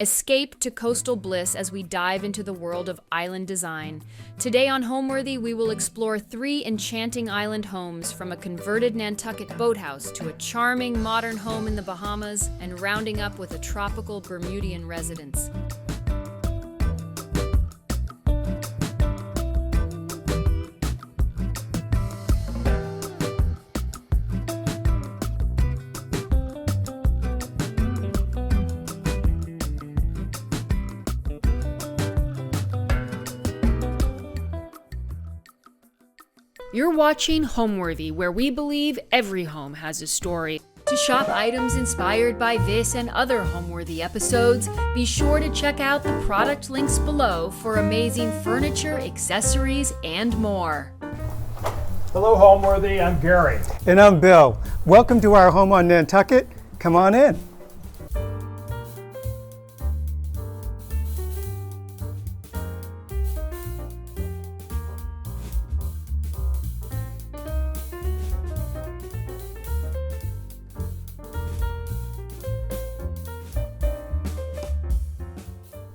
Escape to coastal bliss as we dive into the world of island design. Today on Homeworthy, we will explore 3 enchanting island homes, from a converted Nantucket boathouse to a charming modern home in the Bahamas, and rounding up with a tropical Bermudian residence. You're watching Homeworthy, where we believe every home has a story. To shop items inspired by this and other Homeworthy episodes, be sure to check out the product links below for amazing furniture, accessories, and more. Hello, Homeworthy. I'm Gary. And I'm Bill. Welcome to our home on Nantucket. Come on in.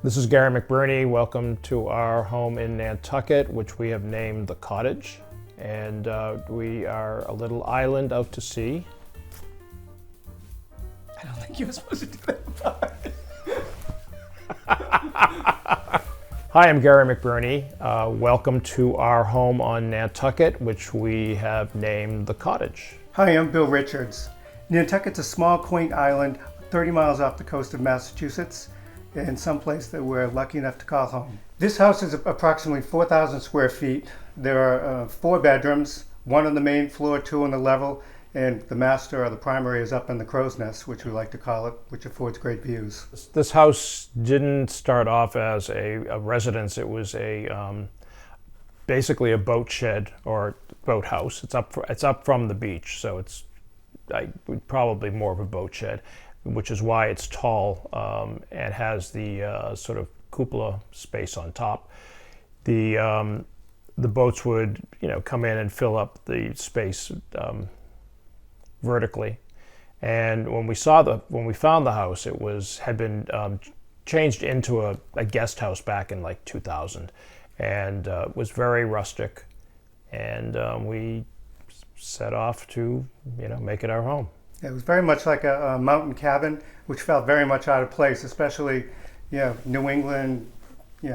This is Gary McBurney. Welcome to our home in Nantucket, which we have named The Cottage. And we are a little island out to sea. I don't think you were supposed to do that part. Hi, I'm Gary McBurney. Welcome to our home on Nantucket, which we have named The Cottage. Hi, I'm Bill Richards. Nantucket's a small, quaint island 30 miles off the coast of Massachusetts, and someplace that we're lucky enough to call home. This house is approximately 4,000 square feet. There are 4 bedrooms, 1 on the main floor, 2 on the level, and the master or the primary is up in the crow's nest, which we like to call it, which affords great views. This house didn't start off as a residence. It was basically a boat shed or boathouse. It's up from the beach, so it's probably more of a boat shed, which is why it's tall and has the sort of cupola space on top. The boats would, come in and fill up the space vertically. And when we found the house, it had been changed into a guest house back in like 2000, and was very rustic. And we set off to, make it our home. It was very much like a mountain cabin, which felt very much out of place, especially, New England,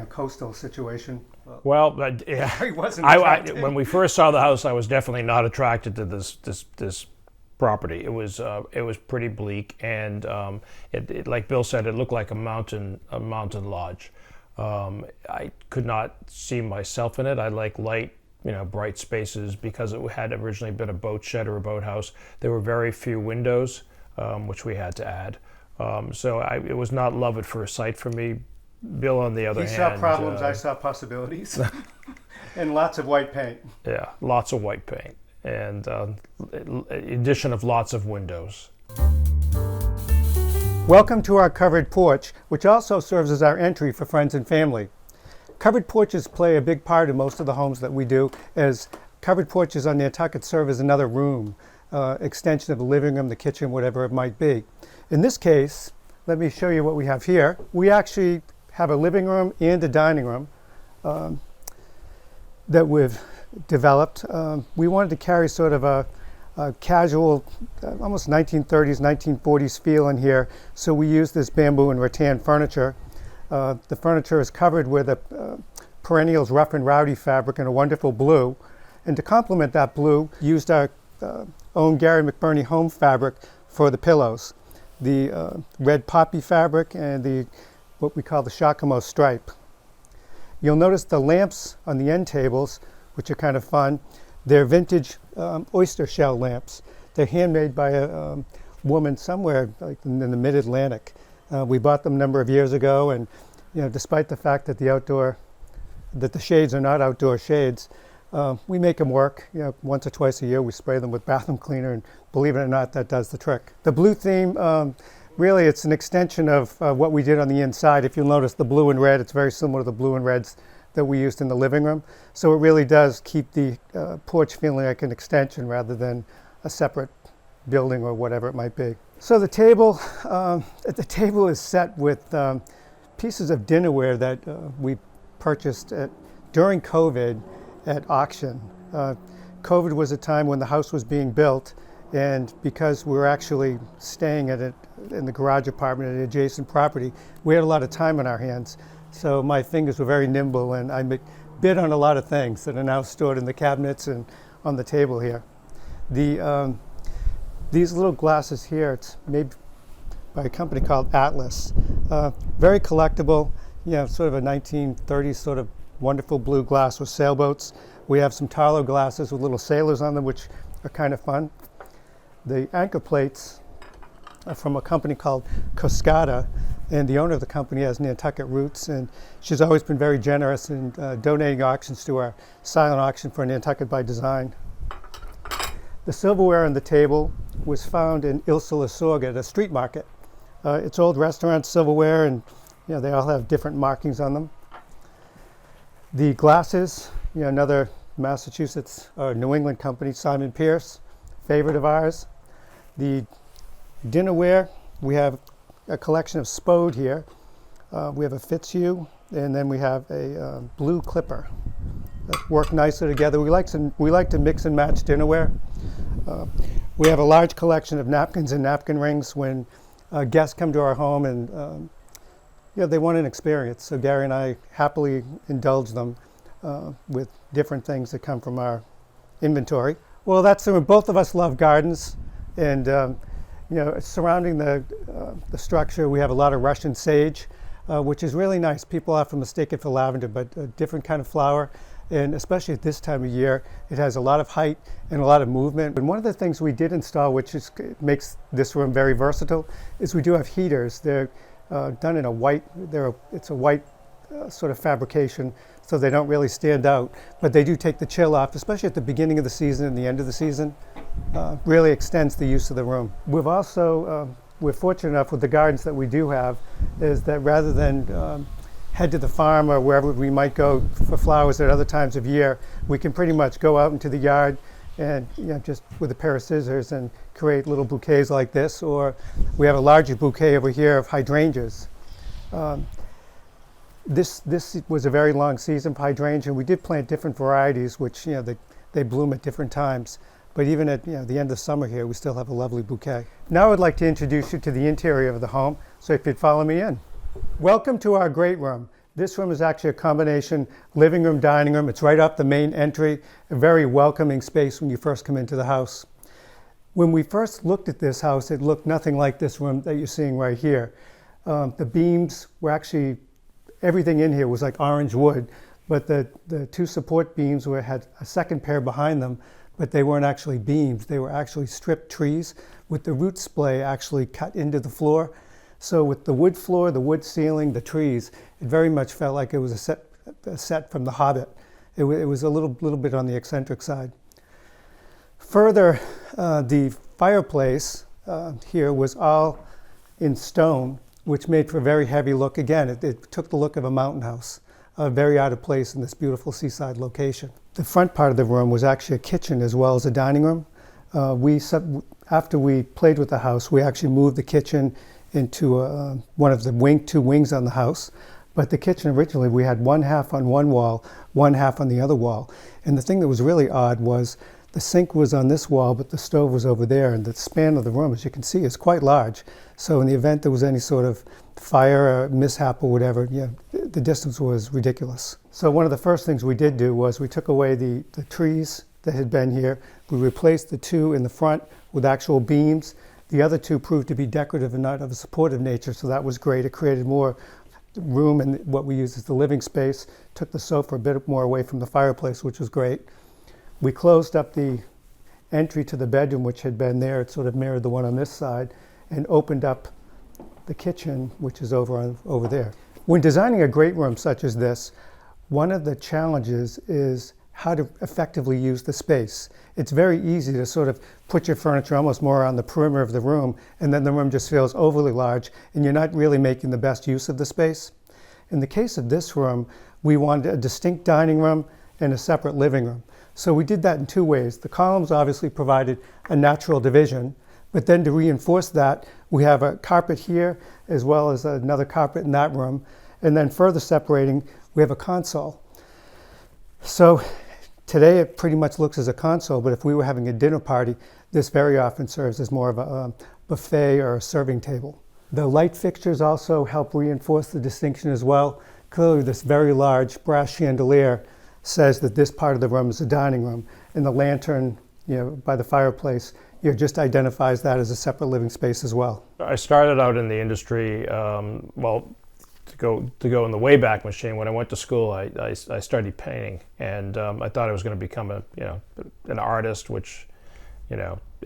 coastal situation. Well, He wasn't attracted. when we first saw the house, I was definitely not attracted to this property. It was pretty bleak, and it like Bill said, it looked like a mountain lodge. I could not see myself in it. I like light, bright spaces, because it had originally been a boat shed or a boathouse. There were very few windows, which we had to add. So it was not love at first sight for me. Bill, on the other hand, he saw problems, I saw possibilities, and lots of white paint. Yeah, lots of white paint, and addition of lots of windows. Welcome to our covered porch, which also serves as our entry for friends and family. Covered porches play a big part in most of the homes that we do, as covered porches on Nantucket serve as another room, extension of the living room, the kitchen, whatever it might be. In this case, let me show you what we have here. We actually have a living room and a dining room that we've developed. We wanted to carry sort of a casual, almost 1930s, 1940s feel in here, so we used this bamboo and rattan furniture. The furniture is covered with a perennials rough and rowdy fabric in a wonderful blue. And to complement that blue, used our own Gary McBurney home fabric for the pillows. The red poppy fabric and what we call the Shakamo stripe. You'll notice the lamps on the end tables, which are kind of fun. They're vintage oyster shell lamps. They're handmade by a woman somewhere like in the mid-Atlantic. We bought them a number of years ago, and despite the fact that the shades are not outdoor shades, we make them work. Once or twice a year we spray them with bathroom cleaner, and believe it or not, that does the trick. The blue theme, really it's an extension of what we did on the inside. If you'll notice the blue and red, it's very similar to the blue and reds that we used in the living room. So it really does keep the porch feeling like an extension rather than a separate building or whatever it might be. So the table is set with pieces of dinnerware that we purchased during COVID at auction. COVID was a time when the house was being built, and because we were actually staying in the garage apartment at an adjacent property, we had a lot of time on our hands. So my fingers were very nimble, and I bid on a lot of things that are now stored in the cabinets and on the table here. These little glasses here, it's made by a company called Atlas. Very collectible, sort of a 1930s sort of wonderful blue glass with sailboats. We have some Tarlo glasses with little sailors on them, which are kind of fun. The anchor plates are from a company called Coscata, and the owner of the company has Nantucket roots, and she's always been very generous in donating auctions to our silent auction for Nantucket by Design. The silverware on the table was found in Ilsa at a street market. It's old restaurant silverware, and they all have different markings on them. The glasses, another Massachusetts or New England company, Simon Pierce, favorite of ours. The dinnerware, we have a collection of Spode here. We have a Fitzhugh, and then we have a blue clipper that work nicely together. We like to mix and match dinnerware. We have a large collection of napkins and napkin rings when guests come to our home and they want an experience. So Gary and I happily indulge them with different things that come from our inventory. Well, both of us love gardens, and surrounding the structure, we have a lot of Russian sage, which is really nice. People often mistake it for lavender, but a different kind of flower. And especially at this time of year, it has a lot of height and a lot of movement. And one of the things we did install, which makes this room very versatile, is we do have heaters. They're done in a white, it's a white sort of fabrication, so they don't really stand out, but they do take the chill off, especially at the beginning of the season and the end of the season. Really extends the use of the room. We've also, we're fortunate enough with the gardens that we do have, is that rather than head to the farm or wherever we might go for flowers at other times of year, we can pretty much go out into the yard and just with a pair of scissors and create little bouquets like this, or we have a larger bouquet over here of hydrangeas. This was a very long season for hydrangea. We did plant different varieties, which they bloom at different times. But even at the end of summer here, we still have a lovely bouquet. Now I'd like to introduce you to the interior of the home, so if you'd follow me in. Welcome to our great room. This room is actually a combination living room, dining room. It's right off the main entry, a very welcoming space when you first come into the house. When we first looked at this house, it looked nothing like this room that you're seeing right here. The beams were actually, everything in here was like orange wood, but the two support beams had a second pair behind them, but they weren't actually beams. They were actually stripped trees with the root splay actually cut into the floor. So with the wood floor, the wood ceiling, the trees, it very much felt like it was a set from The Hobbit. It was a little bit on the eccentric side. Further, the fireplace here was all in stone, which made for a very heavy look. Again, it took the look of a mountain house, very out of place in this beautiful seaside location. The front part of the room was actually a kitchen as well as a dining room. After we played with the house, we actually moved the kitchen into one of the two wings on the house. But the kitchen originally, we had one half on one wall, one half on the other wall. And the thing that was really odd was the sink was on this wall, but the stove was over there. And the span of the room, as you can see, is quite large. So in the event there was any sort of fire or mishap or whatever, the distance was ridiculous. So one of the first things we did do was we took away the trees that had been here. We replaced the two in the front with actual beams. The other two proved to be decorative and not of a supportive nature, so that was great. It created more room in what we use as the living space, took the sofa a bit more away from the fireplace, which was great. We closed up the entry to the bedroom, which had been there. It sort of mirrored the one on this side, and opened up the kitchen, which is over there. When designing a great room such as this, one of the challenges is how to effectively use the space. It's very easy to sort of put your furniture almost more on the perimeter of the room, and then the room just feels overly large, and you're not really making the best use of the space. In the case of this room, we wanted a distinct dining room and a separate living room. So we did that in two ways. The columns obviously provided a natural division, but then to reinforce that, we have a carpet here as well as another carpet in that room. And then further separating, we have a console. So today it pretty much looks as a console, but if we were having a dinner party, this very often serves as more of a buffet or a serving table. The light fixtures also help reinforce the distinction as well. Clearly this very large brass chandelier says that this part of the room is a dining room, and the lantern, by the fireplace, just identifies that as a separate living space as well. I started out in the industry, to go in the Wayback Machine. When I went to school, I studied painting, and I thought I was going to become an artist, which,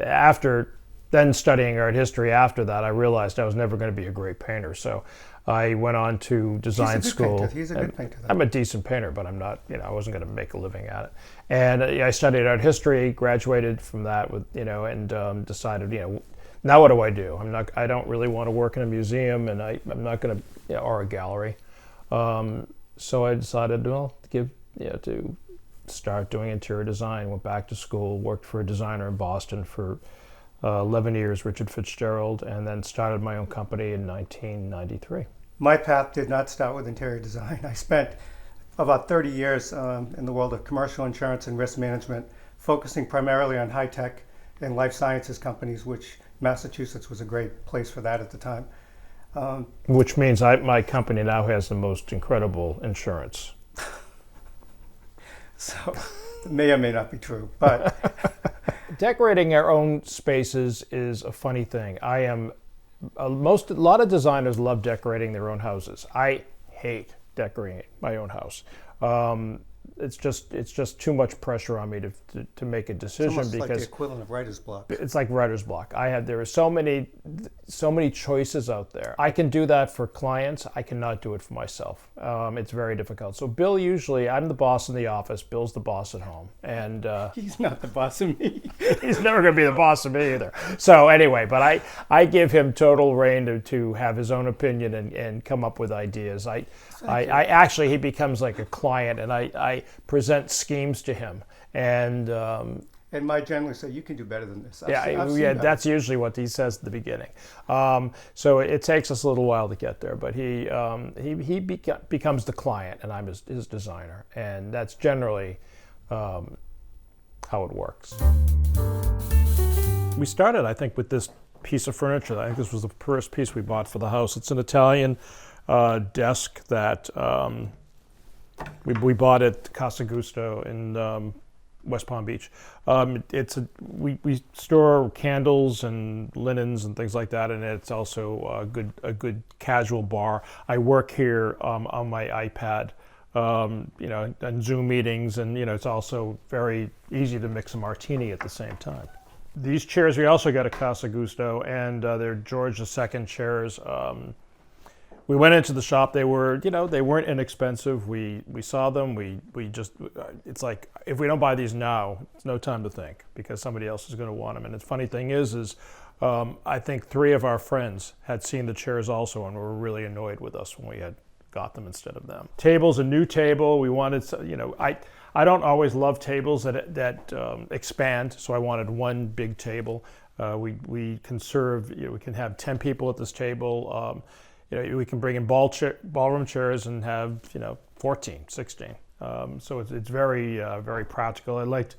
after then studying art history after that, I realized I was never going to be a great painter. So I went on to design school. He's a good painter. I'm a decent painter, but I'm not, I wasn't going to make a living at it. And I studied art history, graduated from that with, and decided, now what do? I don't really want to work in a museum, and I'm not going to, or a gallery. So I decided, to start doing interior design. Went back to school, worked for a designer in Boston for 11 years, Richard Fitzgerald, and then started my own company in 1993. My path did not start with interior design. I spent about 30 years in the world of commercial insurance and risk management, focusing primarily on high-tech and life sciences companies, which Massachusetts was a great place for that at the time. Which means my company now has the most incredible insurance. So it may or may not be true, but decorating our own spaces is a funny thing. A lot of designers love decorating their own houses. I hate decorating my own house. It's just too much pressure on me to make a decision. It's almost because like the equivalent of writer's block. It's like writer's block. There are so many choices out there. I can do that for clients. I cannot do it for myself. It's very difficult. So Bill, usually I'm the boss in the office. Bill's the boss at home, and he's not the boss of me. He's never going to be the boss of me either. So anyway, but I give him total reign to have his own opinion and come up with ideas. I actually, he becomes like a client, and I present schemes to him, and my generally say, you can do better than this. I've seen that's usually what he says at the beginning. So it takes us a little while to get there, but he becomes the client, and I'm his designer, and that's generally how it works. We started, I think, with this piece of furniture. I think this was the first piece we bought for the house. It's an Italian desk that we bought at Casa Gusto in West Palm Beach. We store candles and linens and things like that, and it's also a good casual bar. I work here on my iPad, and Zoom meetings, and it's also very easy to mix a martini at the same time. These chairs we also got at Casa Gusto, and they're George II chairs. We went into the shop. They were, they weren't inexpensive. We saw them. We just, it's like, if we don't buy these now, it's no time to think, because somebody else is going to want them. And the funny thing is I think 3 of our friends had seen the chairs also and were really annoyed with us when we had got them instead of them. Table's a new table. We wanted, I don't always love tables that expand, so I wanted one big table. We can serve, we can have 10 people at this table. We can bring in ballroom chairs and have 14, 16. So it's very very practical. I like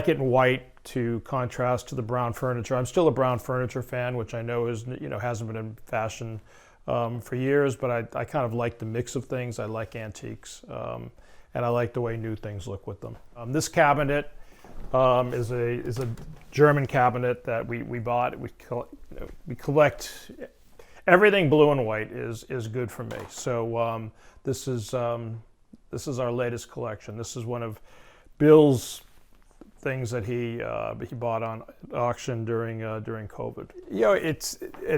it in white to contrast to the brown furniture. I'm still a brown furniture fan, which I know is hasn't been in fashion for years, but I kind of like the mix of things. I like antiques, and I like the way new things look with them. This cabinet is a German cabinet that we bought. We collect. Everything blue and white is good for me. So this is our latest collection. This is one of Bill's things that he bought on auction during COVID.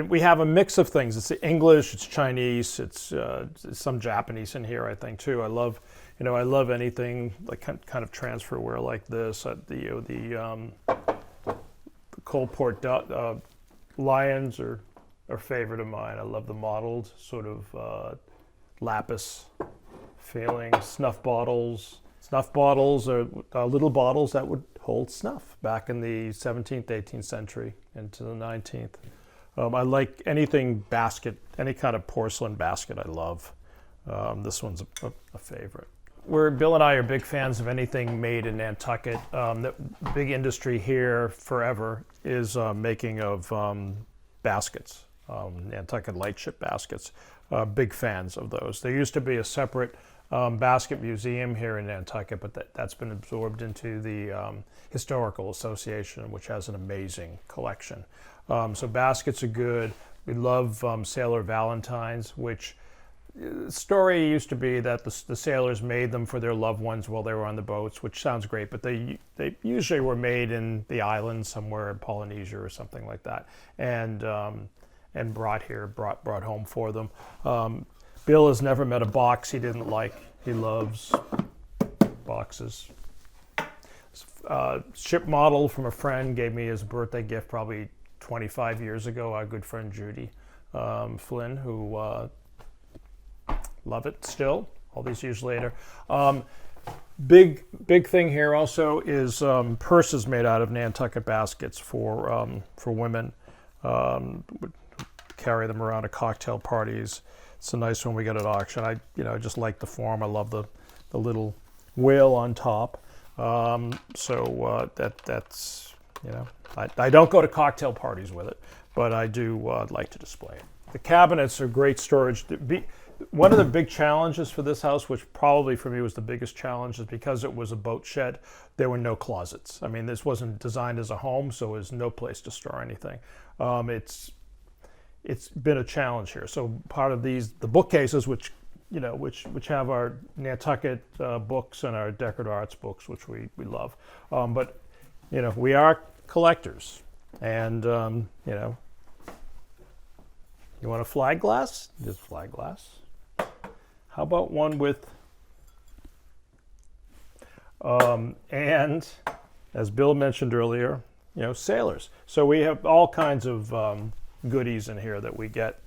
We have a mix of things. It's English, it's Chinese, it's some Japanese in here, I think, too. I love anything like kind of transferware like this. The Coalport lions are a favorite of mine. I love the mottled sort of lapis feeling. Snuff bottles. Snuff bottles are little bottles that would hold snuff back in the 17th, 18th century into the 19th. I like anything basket, any kind of porcelain basket I love. This one's a favorite. Bill and I are big fans of anything made in Nantucket. The big industry here forever is making of baskets, Nantucket lightship baskets. Big fans of those. There used to be a separate basket museum here in Nantucket, but that's been absorbed into the Historical Association, which has an amazing collection. So baskets are good. We love Sailor Valentines, which the story used to be that the sailors made them for their loved ones while they were on the boats, which sounds great, but they usually were made in the islands somewhere in Polynesia or something like that, and brought home for them. Bill has never met a box he didn't like. He loves boxes. Ship model from a friend gave me as a birthday gift probably 25 years ago, our good friend Judy Flynn, who love it still, all these years later. Big thing here also is purses made out of Nantucket baskets for women. Carry them around at cocktail parties. It's a nice one we get at auction. I just like the form. I love the little whale on top. That's I don't go to cocktail parties with it, but I do like to display it. The cabinets are great storage. One of the big challenges for this house, which probably for me was the biggest challenge, is because it was a boat shed, there were no closets. I mean, this wasn't designed as a home, so there's no place to store anything. It's been a challenge here. So part of the bookcases, which have our Nantucket books and our decorative arts books, which we love. But we are collectors, and you want a flag glass? There's flag glass. How about one with, and as Bill mentioned earlier, sailors. So we have all kinds of goodies in here that we get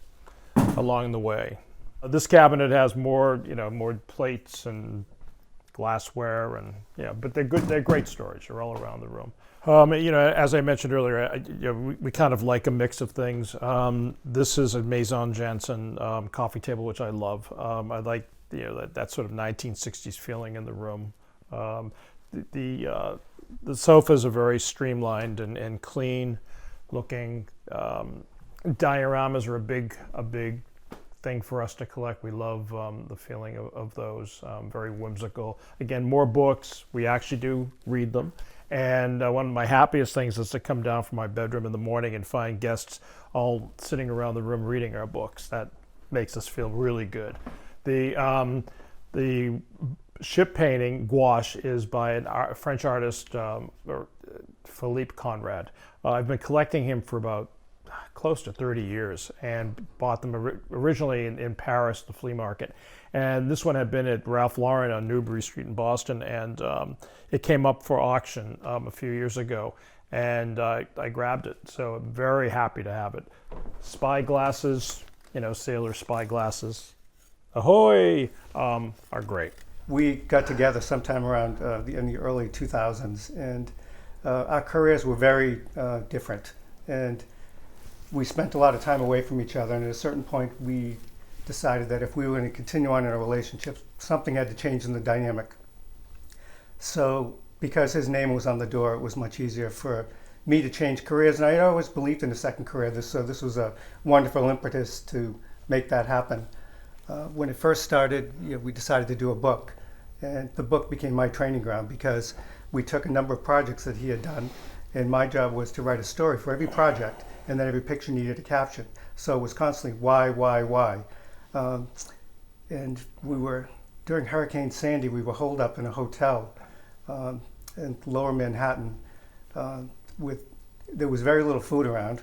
along the way. This cabinet has more plates and glassware, and but they're good. They're great storage. They're all around the room. As I mentioned earlier, we kind of like a mix of things. This is a Maison Jansen coffee table, which I love. I like that sort of 1960s feeling in the room. The sofas are very streamlined and clean looking. Dioramas are a big thing for us to collect. We love the feeling of those. Very whimsical. Again, more books. We actually do read them. And one of my happiest things is to come down from my bedroom in the morning and find guests all sitting around the room reading our books. That makes us feel really good. The ship painting gouache is by a French artist, Philippe Conrad. I've been collecting him for about close to 30 years and bought them originally in Paris, the flea market. And this one had been at Ralph Lauren on Newbury Street in Boston, and it came up for auction a few years ago, and I grabbed it. So I'm very happy to have it. Spy glasses, sailor spy glasses, ahoy, are great. We got together sometime around in the early 2000s, and our careers were very different. And we spent a lot of time away from each other, and at a certain point we decided that if we were going to continue on in a relationship, something had to change in the dynamic. So because his name was on the door, it was much easier for me to change careers, and I always believed in a second career, so this was a wonderful impetus to make that happen. When it first started, we decided to do a book, and the book became my training ground because we took a number of projects that he had done, and my job was to write a story for every project, and then every picture needed a caption. So it was constantly why. And during Hurricane Sandy, we were holed up in a hotel in lower Manhattan. There was very little food around.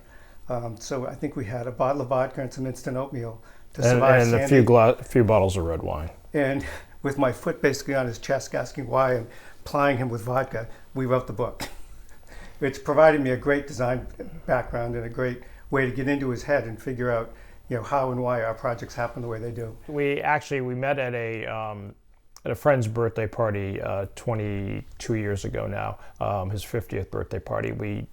So I think we had a bottle of vodka and some instant oatmeal to survive and Sandy. a few bottles of red wine. And with my foot basically on his chest asking why and plying him with vodka, we wrote the book. It's provided me a great design background and a great way to get into his head and figure out, how and why our projects happen the way they do. We met at a friend's birthday party 22 years ago now, his 50th birthday party.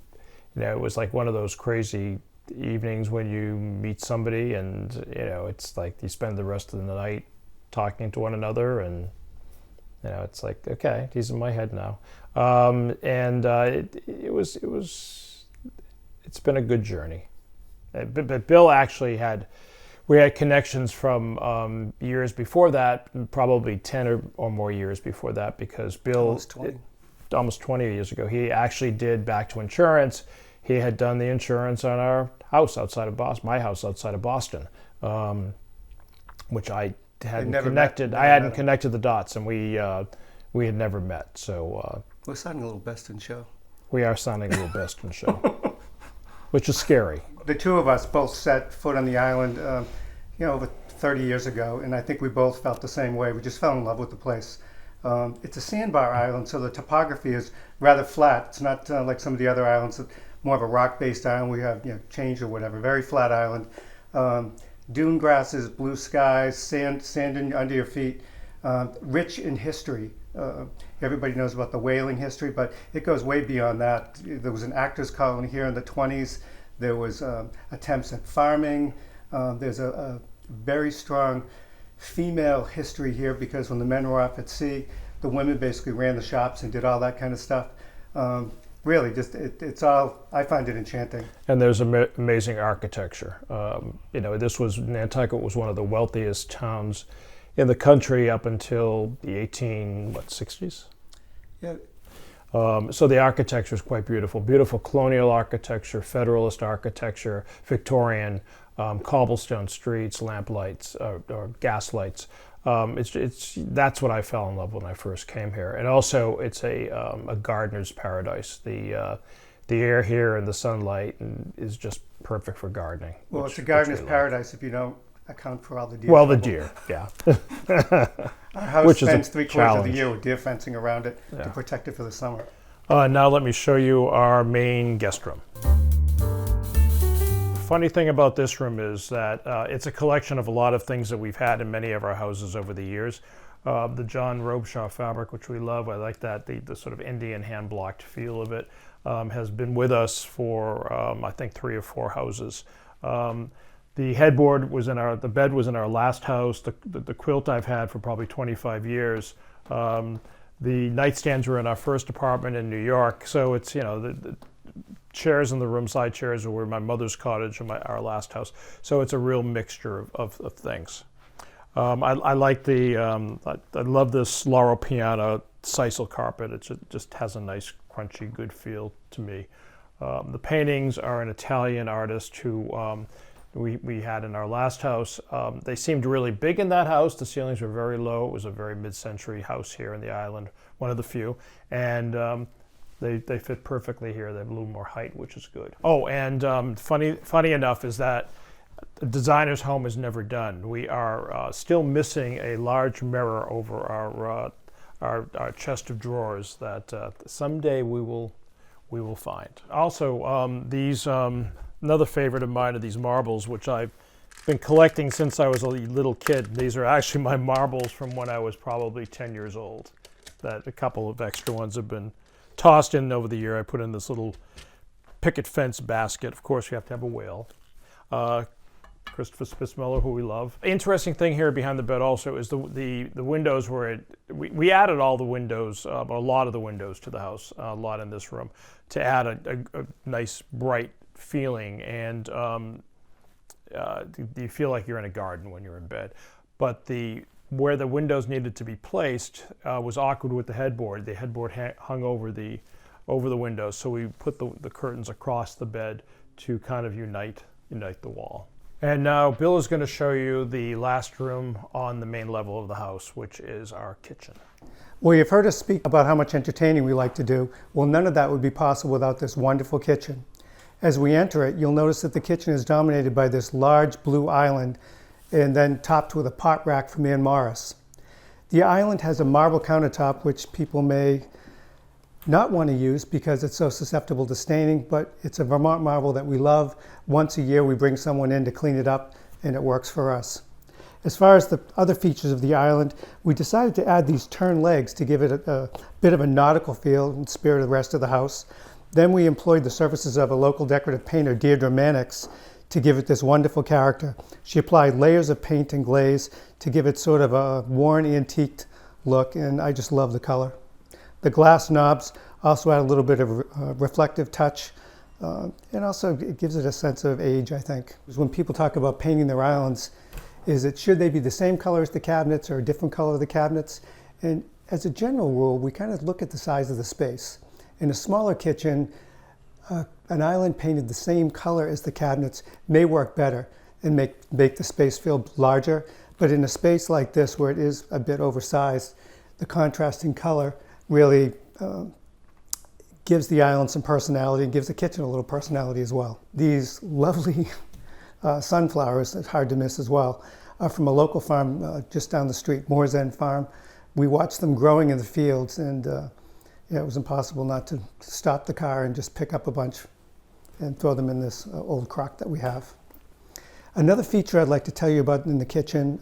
It was like one of those crazy evenings when you meet somebody and, it's like you spend the rest of the night talking to one another, and it's like, okay, he's in my head now. It's been a good journey. But Bill actually we had connections from years before that, probably 10 or more years before that, because Bill, almost 20 years ago, he actually did back to insurance. He had done the insurance on our house outside of Boston, my house outside of Boston, which I hadn't connected. I hadn't connected the dots, and we had never met. So we're sounding a little best in show. We are sounding a little best in show, which is scary. The two of us both set foot on the island, over 30 years ago, and I think we both felt the same way. We just fell in love with the place. It's a sandbar island, so the topography is rather flat. It's not like some of the other islands, more of a rock-based island. We have change or whatever. Very flat island. Dune grasses, blue skies, sand under your feet. Rich in history. Everybody knows about the whaling history, but it goes way beyond that. There was an actors colony here in the 20s. There was attempts at farming. There's a very strong female history here, because when the men were off at sea, the women basically ran the shops and did all that kind of stuff. Really, just it's all, I find it enchanting. And there's amazing architecture. Nantucket was one of the wealthiest towns in the country up until the 60s? Yeah. So the architecture is quite beautiful. Beautiful colonial architecture, Federalist architecture, Victorian, cobblestone streets, lamp lights, or gas lights. That's what I fell in love with when I first came here. And also, it's a gardener's paradise. The air here and the sunlight is just perfect for gardening. Well, it's a gardener's paradise if you don't account for all the deer. Well, the deer, yeah. Our house spends 3/4 of the year with deer fencing around it to protect it for the summer. Now let me show you our main guest room. The funny thing about this room is that it's a collection of a lot of things that we've had in many of our houses over the years. The John Robeshaw fabric, which we love, I like that, the sort of Indian hand-blocked feel of it, has been with us for, I think, 3 or 4 houses. The headboard was the bed was in our last house. The quilt I've had for probably 25 years. The nightstands were in our first apartment in New York. So it's, the chairs in the room, side chairs, were in my mother's cottage in our last house. So it's a real mixture of things. I like I love this Laurel Piana sisal carpet. It just has a nice, crunchy, good feel to me. The paintings are an Italian artist who we had in our last house. They seemed really big in that house. The ceilings were very low. It was a very mid-century house here in the island, one of the few. And they fit perfectly here. They have a little more height, which is good. Oh, and funny enough is that the designer's home is never done. We are still missing a large mirror over our chest of drawers that someday we will find. Also, these another favorite of mine are these marbles, which I've been collecting since I was a little kid. These are actually my marbles from when I was probably 10 years old. That a couple of extra ones have been tossed in over the year. I put in this little picket fence basket. Of course, you have to have a whale. Christopher Spitzmiller, who we love. Interesting thing here behind the bed also is the windows where we added all the windows, a lot of the windows to the house, a lot in this room, to add a nice bright feeling, and you feel like you're in a garden when you're in bed. But where the windows needed to be placed was awkward with the headboard. The headboard hung over the windows, so we put the curtains across the bed to kind of unite the wall. And now Bill is going to show you the last room on the main level of the house, which is our kitchen. Well, you've heard us speak about how much entertaining we like to do. Well, none of that would be possible without this wonderful kitchen. As we enter it, you'll notice that the kitchen is dominated by this large blue island and then topped with a pot rack from Ann Morris. The island has a marble countertop, which people may not want to use because it's so susceptible to staining, but it's a Vermont marble that we love. Once a year we bring someone in to clean it up, and it works for us. As far as the other features of the island, we decided to add these turn legs to give it a bit of a nautical feel and spirit of the rest of the house. Then we employed the services of a local decorative painter, Deirdre Mannix, to give it this wonderful character. She applied layers of paint and glaze to give it sort of a worn, antiqued look, and I just love the color. The glass knobs also add a little bit of reflective touch, and also it gives it a sense of age, I think. When people talk about painting their islands, should they be the same color as the cabinets or a different color of the cabinets? And as a general rule, we kind of look at the size of the space. In a smaller kitchen, an island painted the same color as the cabinets may work better and make the space feel larger. But in a space like this, where it is a bit oversized, the contrasting color really gives the island some personality and gives the kitchen a little personality as well. These lovely sunflowers, it's hard to miss as well, are from a local farm just down the street, Moore's End Farm. We watched them growing in the fields, and it was impossible not to stop the car and just pick up a bunch and throw them in this old crock that we have. Another feature I'd like to tell you about in the kitchen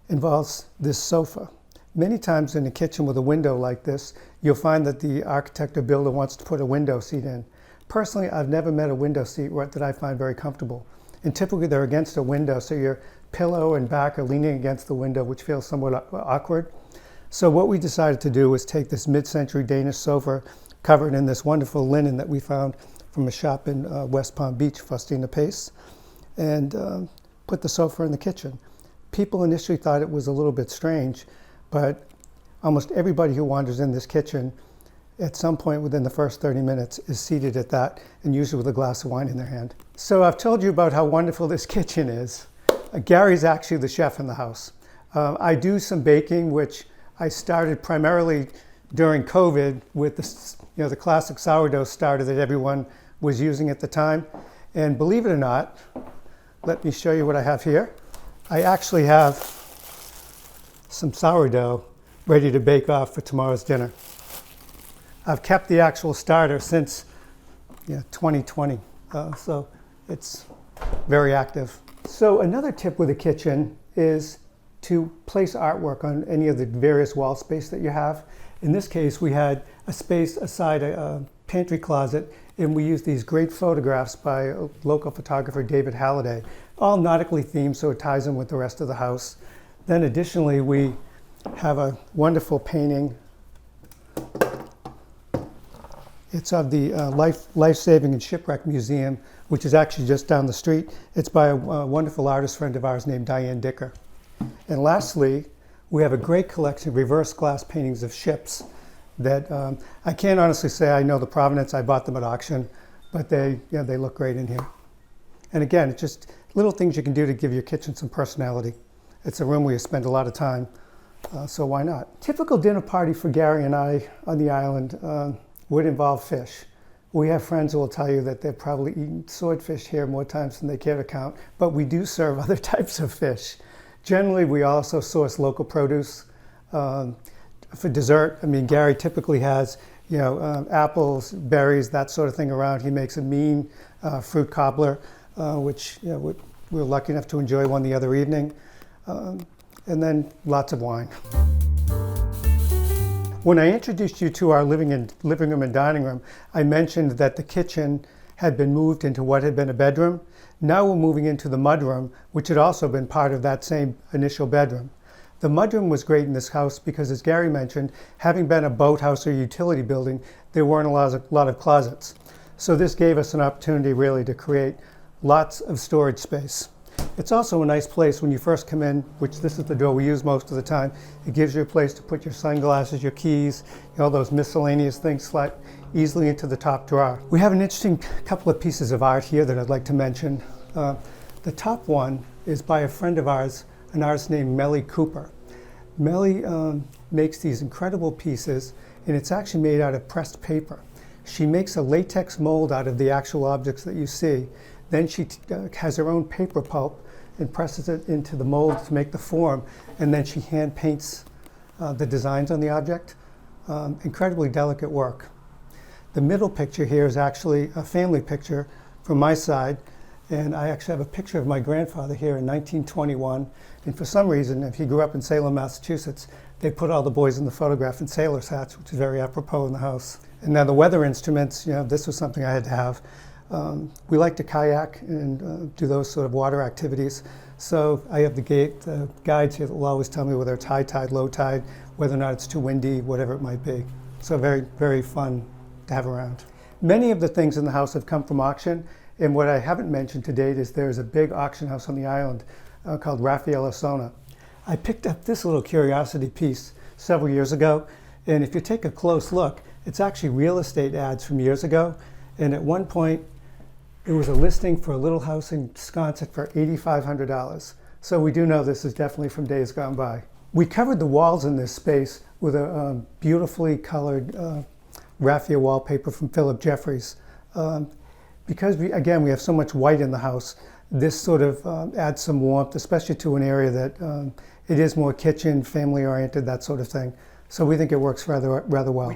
involves this sofa. Many times in a kitchen with a window like this, you'll find that the architect or builder wants to put a window seat in. Personally, I've never met a window seat that I find very comfortable. And typically they're against a window, so your pillow and back are leaning against the window, which feels somewhat awkward. So what we decided to do was take this mid-century Danish sofa covered in this wonderful linen that we found from a shop in West Palm Beach, Faustina Pace, and put the sofa in the kitchen. People initially thought it was a little bit strange, but almost everybody who wanders in this kitchen at some point within the first 30 minutes is seated at that, and usually with a glass of wine in their hand. So I've told you about how wonderful this kitchen is. Gary's actually the chef in the house. I do some baking, which I started primarily during COVID with the classic sourdough starter that everyone was using at the time. And believe it or not, let me show you what I have here. I actually have some sourdough ready to bake off for tomorrow's dinner. I've kept the actual starter since 2020, so it's very active. So another tip with a kitchen is to place artwork on any of the various wall space that you have. In this case, we had a space aside a pantry closet, and we used these great photographs by a local photographer, David Halliday, all nautically themed, so it ties in with the rest of the house. Then additionally, we have a wonderful painting. It's of the Life-Saving and Shipwreck Museum, which is actually just down the street. It's by a wonderful artist friend of ours named Diane Dicker. And lastly, we have a great collection of reverse glass paintings of ships that I can't honestly say I know the provenance. I bought them at auction, but they look great in here. And again, it's just little things you can do to give your kitchen some personality. It's a room where you spend a lot of time, so why not? Typical dinner party for Gary and I on the island would involve fish. We have friends who will tell you that they've probably eaten swordfish here more times than they care to count, but we do serve other types of fish. Generally, we also source local produce. For dessert, I mean, Gary typically has, apples, berries, that sort of thing around. He makes a mean fruit cobbler, which we're lucky enough to enjoy one the other evening. And then lots of wine. When I introduced you to our living room and dining room, I mentioned that the kitchen had been moved into what had been a bedroom. Now we're moving into the mudroom, which had also been part of that same initial bedroom. The mudroom was great in this house because, as Gary mentioned, having been a boathouse or utility building, there weren't a lot of closets. So this gave us an opportunity really to create lots of storage space. It's also a nice place when you first come in, which this is the door we use most of the time. It gives you a place to put your sunglasses, your keys, all those miscellaneous things slide easily into the top drawer. We have an interesting couple of pieces of art here that I'd like to mention. The top one is by a friend of ours, an artist named Melly Cooper. Melly makes these incredible pieces, and it's actually made out of pressed paper. She makes a latex mold out of the actual objects that you see. Then she has her own paper pulp and presses it into the mold to make the form, and then she hand paints the designs on the object. Incredibly delicate work. The middle picture here is actually a family picture from my side, and I actually have a picture of my grandfather here in 1921, and for some reason, if he grew up in Salem, Massachusetts, they put all the boys in the photograph in sailor's hats, which is very apropos in the house. And now the weather instruments, this was something I had to have. We like to kayak and do those sort of water activities. So I have the guides here that will always tell me whether it's high tide, low tide, whether or not it's too windy, whatever it might be. So very, very fun to have around. Many of the things in the house have come from auction, and what I haven't mentioned to date is there's a big auction house on the island called Raffaella Sona. I picked up this little curiosity piece several years ago, and if you take a close look, it's actually real estate ads from years ago, and at one point it was a listing for a little house in Sconset for $8,500. So we do know this is definitely from days gone by. We covered the walls in this space with a beautifully colored raffia wallpaper from Philip Jeffries. Because we have so much white in the house, this sort of adds some warmth, especially to an area that it is more kitchen, family oriented, that sort of thing. So we think it works rather well.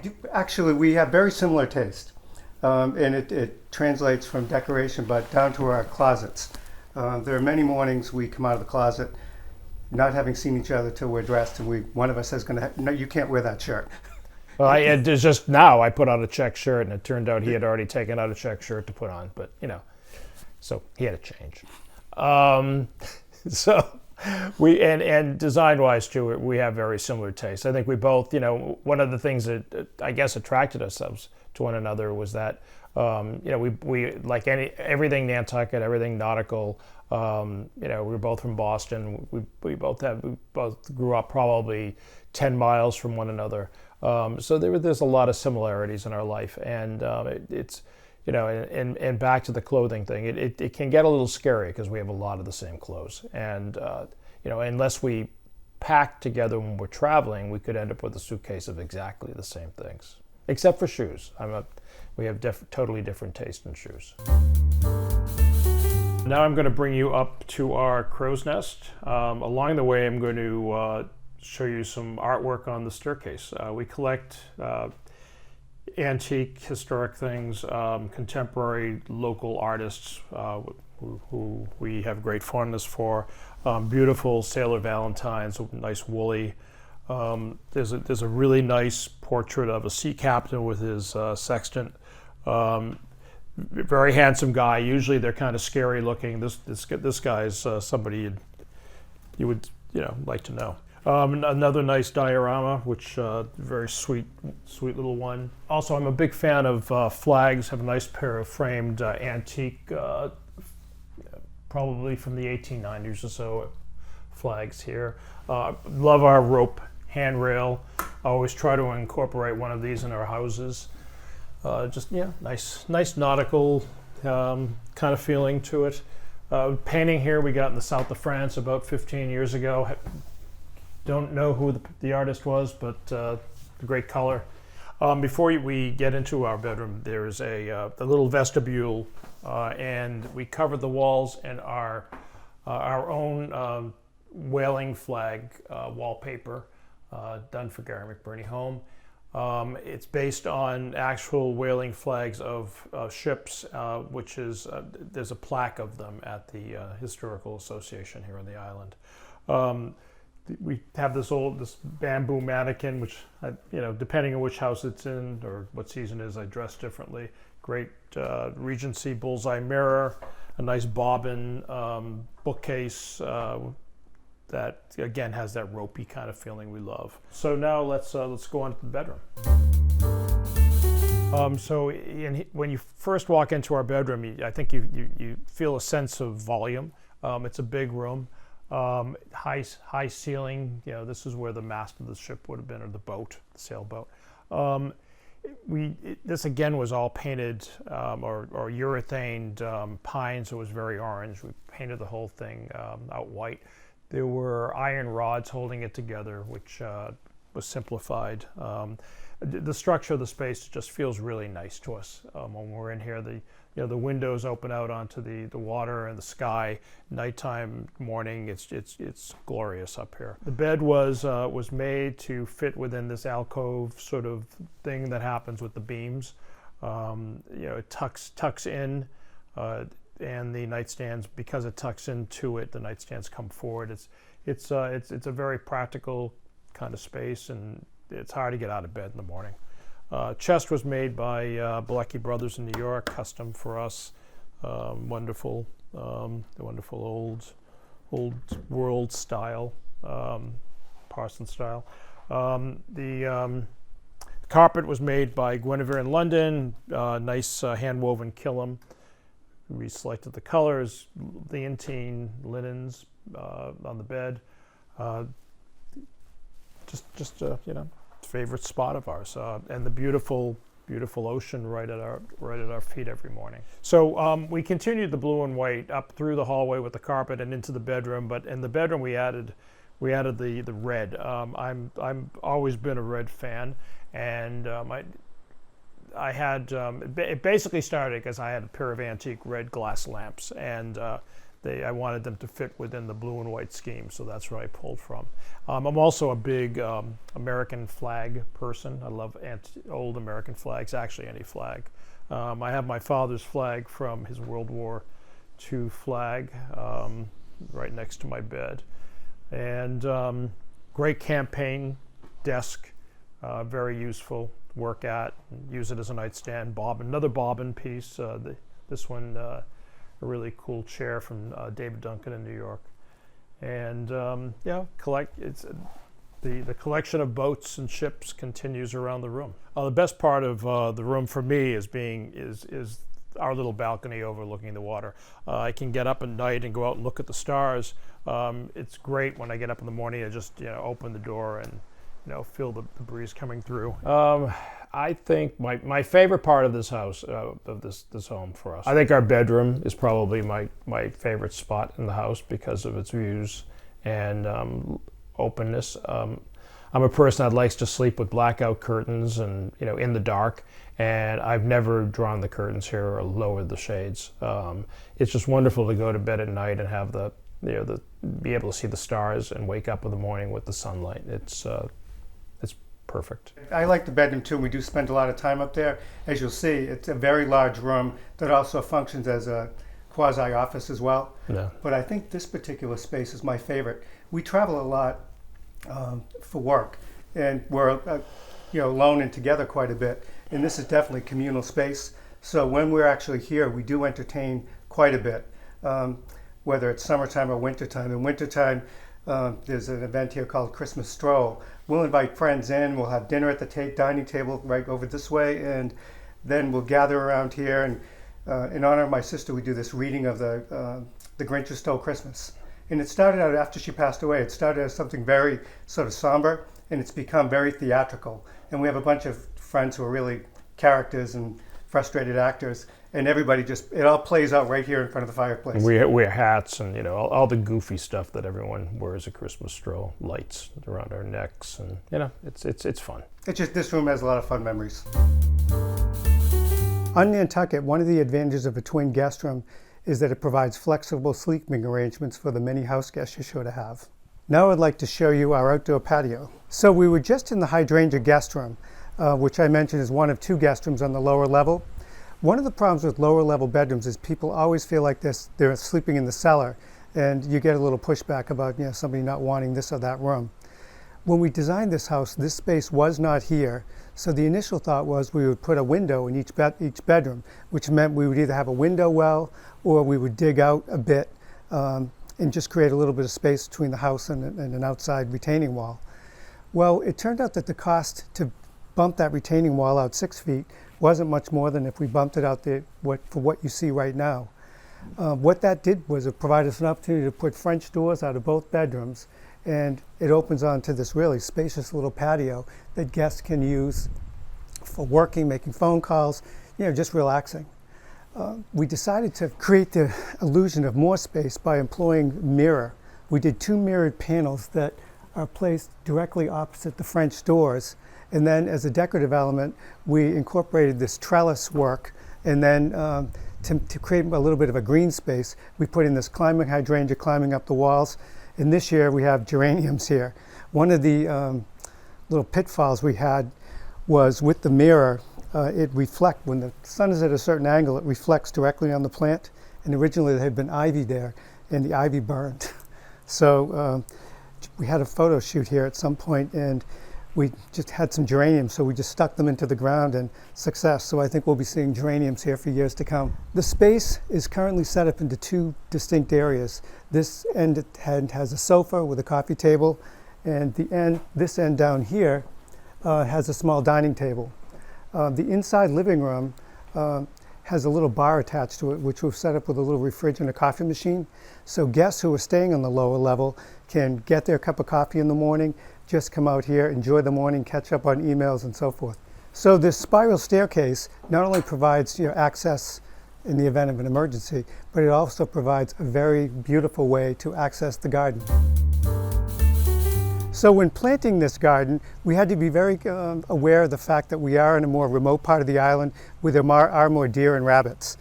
We have very similar taste. And it translates from decoration, but down to our closets. There are many mornings we come out of the closet not having seen each other till we're dressed, and one of us says, "No, you can't wear that shirt." Well, it's just now I put on a check shirt, and it turned out he had already taken out a check shirt to put on, but so he had to change. So we and design-wise too, we have very similar tastes. I think we both, one of the things that I guess attracted ourselves to one another was that we like everything Nantucket, everything nautical. We're both from Boston. We both grew up probably 10 miles from one another. So there's a lot of similarities in our life, and it's and back to the clothing thing. It can get a little scary because we have a lot of the same clothes, and unless we pack together when we're traveling, we could end up with a suitcase of exactly the same things, except for shoes. We have totally different taste in shoes. Now I'm going to bring you up to our crow's nest. Along the way, I'm going to show you some artwork on the staircase. We collect antique, historic things, contemporary, local artists who we have great fondness for. Beautiful sailor valentines, nice woolly. There's a really nice portrait of a sea captain with his sextant. Very handsome guy. Usually they're kind of scary looking. This guy's somebody you would like to know. Another nice diorama, which very sweet little one. Also, I'm a big fan of flags. Have a nice pair of framed antique, probably from the 1890s or so, flags here. Love our rope handrail. I always try to incorporate one of these in our houses. Nice nautical kind of feeling to it. Painting here we got in the south of France about 15 years ago. Don't know who the artist was, but great color. Before we get into our bedroom, there's a little vestibule, and we covered the walls in our own whaling flag wallpaper done for Gary McBurney Home. It's based on actual whaling flags of ships, which is there's a plaque of them at the Historical Association here on the island. We have this bamboo mannequin, which depending on which house it's in or what season it is, I dress differently. Great Regency bullseye mirror, a nice bobbin bookcase that again has that ropey kind of feeling we love. So now let's go on to the bedroom. When you first walk into our bedroom, I think you feel a sense of volume. It's a big room. High ceiling. This is where the mast of the ship would have been, or the sailboat. This again was all painted or urethaned pine, so it was very orange. We painted the whole thing out white. There were iron rods holding it together, which was simplified. The structure of the space just feels really nice to us when we're in here. The windows open out onto the water and the sky. Nighttime, morning, it's glorious up here. The bed was made to fit within this alcove sort of thing that happens with the beams. It tucks in, and the nightstands, because it tucks into it, the nightstands come forward. It's a very practical kind of space, and it's hard to get out of bed in the morning. Chest was made by Bilecki Brothers in New York, custom for us. Wonderful, wonderful old world style, Parson style. The carpet was made by Guinevere in London. Nice hand-woven killam. We selected the colors, leontine linens on the bed. Just favorite spot of ours, and the beautiful ocean right at our feet every morning. So we continued the blue and white up through the hallway with the carpet and into the bedroom. But in the bedroom we added the red. I'm always been a red fan, and I had it basically started because I had a pair of antique red glass lamps, and I wanted them to fit within the blue and white scheme, so that's where I pulled from. I'm also a big American flag person. I love old American flags, actually any flag. I have my father's flag from his World War II flag right next to my bed. And great campaign desk, very useful, work at, use it as a nightstand. Another bobbin piece, this one, a really cool chair from David Duncan in New York. And the collection of boats and ships continues around the room. The best part of the room for me is our little balcony overlooking the water. I can get up at night and go out and look at the stars. It's great when I get up in the morning. I just open the door and feel the breeze coming through. I think my favorite part of this house, of this home for us, I think our bedroom is probably my favorite spot in the house because of its views and openness. I'm a person that likes to sleep with blackout curtains and in the dark, and I've never drawn the curtains here or lowered the shades. It's just wonderful to go to bed at night and have be able to see the stars and wake up in the morning with the sunlight. It's perfect. I like the bedroom too. We do spend a lot of time up there. As you'll see, it's a very large room that also functions as a quasi-office as well. Yeah. But I think this particular space is my favorite. We travel a lot for work, and we're alone and together quite a bit. And this is definitely communal space. So when we're actually here, we do entertain quite a bit, whether it's summertime or wintertime. In wintertime, there's an event here called Christmas Stroll. We'll invite friends in, we'll have dinner at the dining table right over this way, and then we'll gather around here. And in honor of my sister, we do this reading of the Grinch Who Stole Christmas. And it started out after she passed away. It started as something very sort of somber, and it's become very theatrical. And we have a bunch of friends who are really characters and frustrated actors, and everybody it all plays out right here in front of the fireplace. We wear hats and all the goofy stuff that everyone wears at Christmas Stroll, lights around our necks, and it's fun. It's just this room has a lot of fun memories. On Nantucket, one of the advantages of a twin guest room is that it provides flexible sleeping arrangements for the many house guests you're sure to have. Now I'd like to show you our outdoor patio. So we were just in the hydrangea guest room, which I mentioned is one of two guest rooms on the lower level. One of the problems with lower level bedrooms is people always feel like they're sleeping in the cellar, and you get a little pushback about somebody not wanting this or that room. When we designed this house, this space was not here, so the initial thought was we would put a window in each bedroom, which meant we would either have a window well or we would dig out a bit and just create a little bit of space between the house and an outside retaining wall. Well, it turned out that the cost to bump that retaining wall out 6 feet wasn't much more than if we bumped it out there for what you see right now. What that did was it provided us an opportunity to put French doors out of both bedrooms, and it opens onto this really spacious little patio that guests can use for working, making phone calls, just relaxing. We decided to create the illusion of more space by employing mirror. We did 2 mirrored panels that are placed directly opposite the French doors. And then as a decorative element, we incorporated this trellis work. And then to create a little bit of a green space, we put in this climbing hydrangea climbing up the walls. And this year we have geraniums here. One of the little pitfalls we had was with the mirror, when the sun is at a certain angle, it reflects directly on the plant. And originally there had been ivy there, and the ivy burned. So we had a photo shoot here at some point, and we just had some geraniums, so we just stuck them into the ground and success. So I think we'll be seeing geraniums here for years to come. The space is currently set up into two distinct areas. This end has a sofa with a coffee table, and this end down here has a small dining table. The inside living room has a little bar attached to it, which we've set up with a little fridge and a coffee machine. So guests who are staying on the lower level can get their cup of coffee in the morning, just come out here, enjoy the morning, catch up on emails and so forth. So this spiral staircase not only provides access in the event of an emergency, but it also provides a very beautiful way to access the garden. So when planting this garden, we had to be very aware of the fact that we are in a more remote part of the island where there are more deer and rabbits.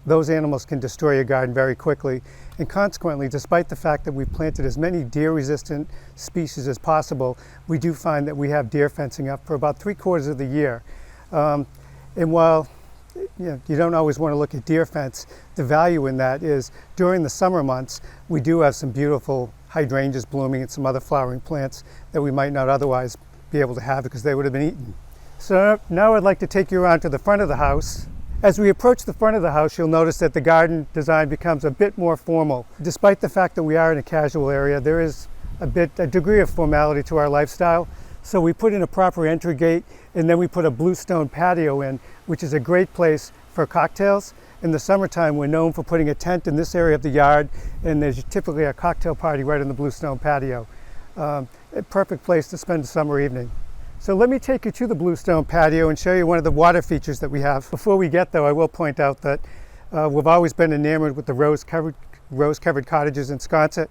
Those animals can destroy your garden very quickly, and consequently, despite the fact that we planted as many deer-resistant species as possible, we do find that we have deer fencing up for about 3/4 of the year. And while you don't always want to look at deer fence, the value in that is during the summer months, we do have some beautiful hydrangeas blooming and some other flowering plants that we might not otherwise be able to have because they would have been eaten. So now I'd like to take you around to the front of the house. As we approach the front of the house, you'll notice that the garden design becomes a bit more formal. Despite the fact that we are in a casual area, there is a degree of formality to our lifestyle. So we put in a proper entry gate, and then we put a bluestone patio in, which is a great place for cocktails. In the summertime, we're known for putting a tent in this area of the yard, and there's typically a cocktail party right on the bluestone patio. A perfect place to spend a summer evening. So let me take you to the bluestone patio and show you one of the water features that we have. Before we get there, I will point out that we've always been enamored with the rose-covered cottages in Sconset,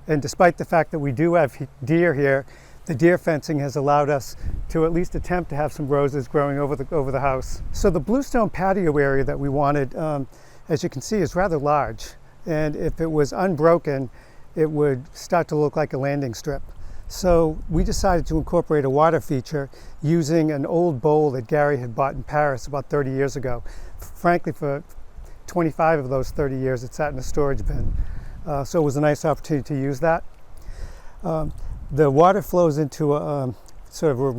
and despite the fact that we do have deer here, the deer fencing has allowed us to at least attempt to have some roses growing over the house. So the bluestone patio area that we wanted, as you can see, is rather large, and if it was unbroken, it would start to look like a landing strip. So we decided to incorporate a water feature using an old bowl that Gary had bought in Paris about 30 years ago. Frankly, for 25 of those 30 years, it sat in a storage bin. So it was a nice opportunity to use that. The water flows into a sort of a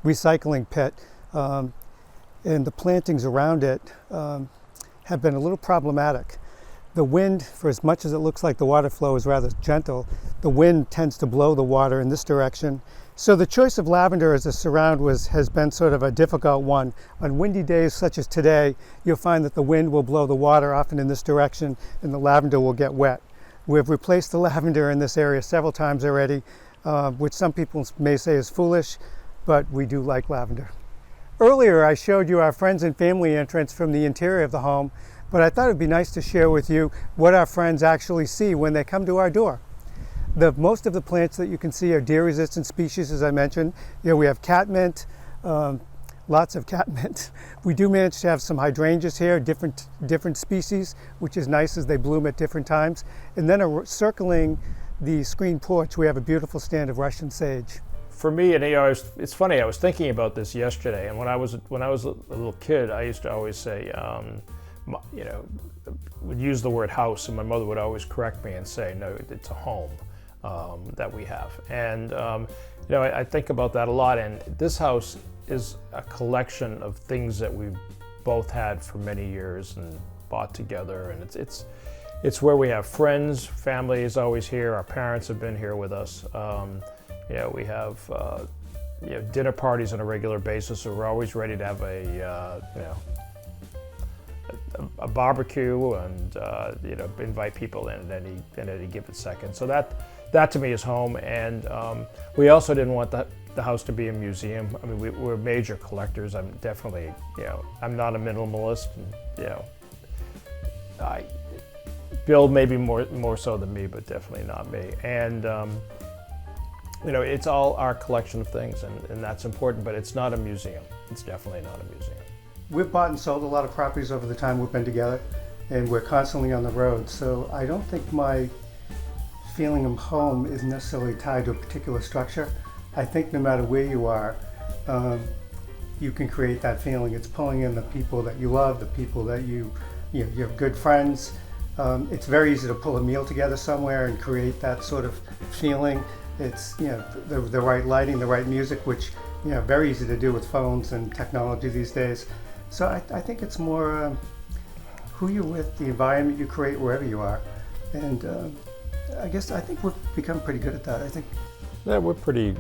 recycling pit, and the plantings around it have been a little problematic. The wind, for as much as it looks like the water flow is rather gentle, the wind tends to blow the water in this direction. So the choice of lavender as a surround has been sort of a difficult one. On windy days such as today, you'll find that the wind will blow the water often in this direction and the lavender will get wet. We've replaced the lavender in this area several times already, which some people may say is foolish, but we do like lavender. Earlier, I showed you our friends and family entrance from the interior of the home, but I thought it'd be nice to share with you what our friends actually see when they come to our door. Most of the plants that you can see are deer-resistant species, as I mentioned. We have catmint, lots of catmint. We do manage to have some hydrangeas here, different species, which is nice as they bloom at different times. And then circling the screen porch, we have a beautiful stand of Russian sage. For me, and it's funny, I was thinking about this yesterday, and when I was a little kid, I used to always say, would use the word house, and my mother would always correct me and say, no, it's a home that we have. And I think about that a lot, and this house is a collection of things that we've both had for many years and bought together, and it's where we have friends, family is always here, our parents have been here with us. We have dinner parties on a regular basis, so we're always ready to have a barbecue and invite people in at any given second. So that to me is home, and we also didn't want the house to be a museum. I mean, we're major collectors. I'm definitely, I'm not a minimalist, and, Bill maybe more so than me, but definitely not me. And it's all our collection of things, and that's important, but it's not a museum. It's definitely not a museum. We've bought and sold a lot of properties over the time we've been together, and we're constantly on the road, so I don't think my feeling of home is necessarily tied to a particular structure. I think no matter where you are, you can create that feeling. It's pulling in the people that you love, the people that you have good friends. It's very easy to pull a meal together somewhere and create that sort of feeling. It's, the right lighting, the right music, which, very easy to do with phones and technology these days. So I think it's more who you're with, the environment you create wherever you are. And I think we've become pretty good at that. I think. Yeah, we're pretty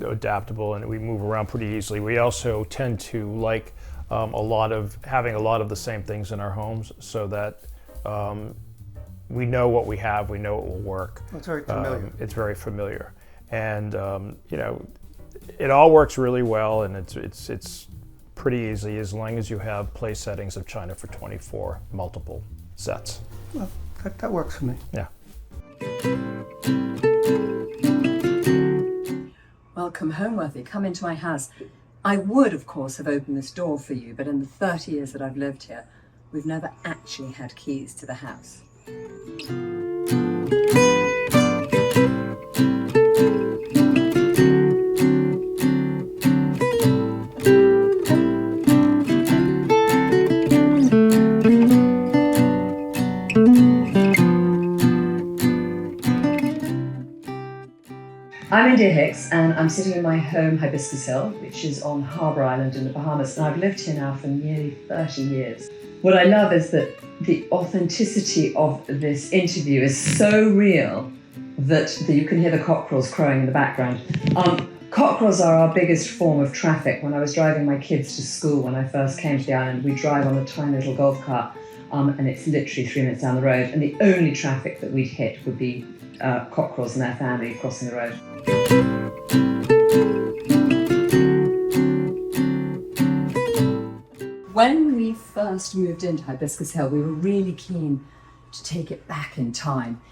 adaptable, and we move around pretty easily. We also tend to like having a lot of the same things in our homes, so that we know what we have, we know it will work. It's very familiar. It's very familiar, and it all works really well, and it's pretty easy as long as you have place settings of China for 24 multiple sets. Well, that works for me. Yeah. Welcome, Homeworthy. Come into my house. I would, of course, have opened this door for you, but in the 30 years that I've lived here, we've never actually had keys to the house. I'm India Hicks, and I'm sitting in my home, Hibiscus Hill, which is on Harbour Island in the Bahamas, and I've lived here now for nearly 30 years. What I love is that the authenticity of this interview is so real that you can hear the cockerels crowing in the background. Cockerels are our biggest form of traffic. When I was driving my kids to school when I first came to the island, we drive on a tiny little golf cart, and it's literally 3 minutes down the road, and the only traffic that we'd hit would be cockerels and their family crossing the road. When we first moved into Hibiscus Hill, we were really keen to take it back in time.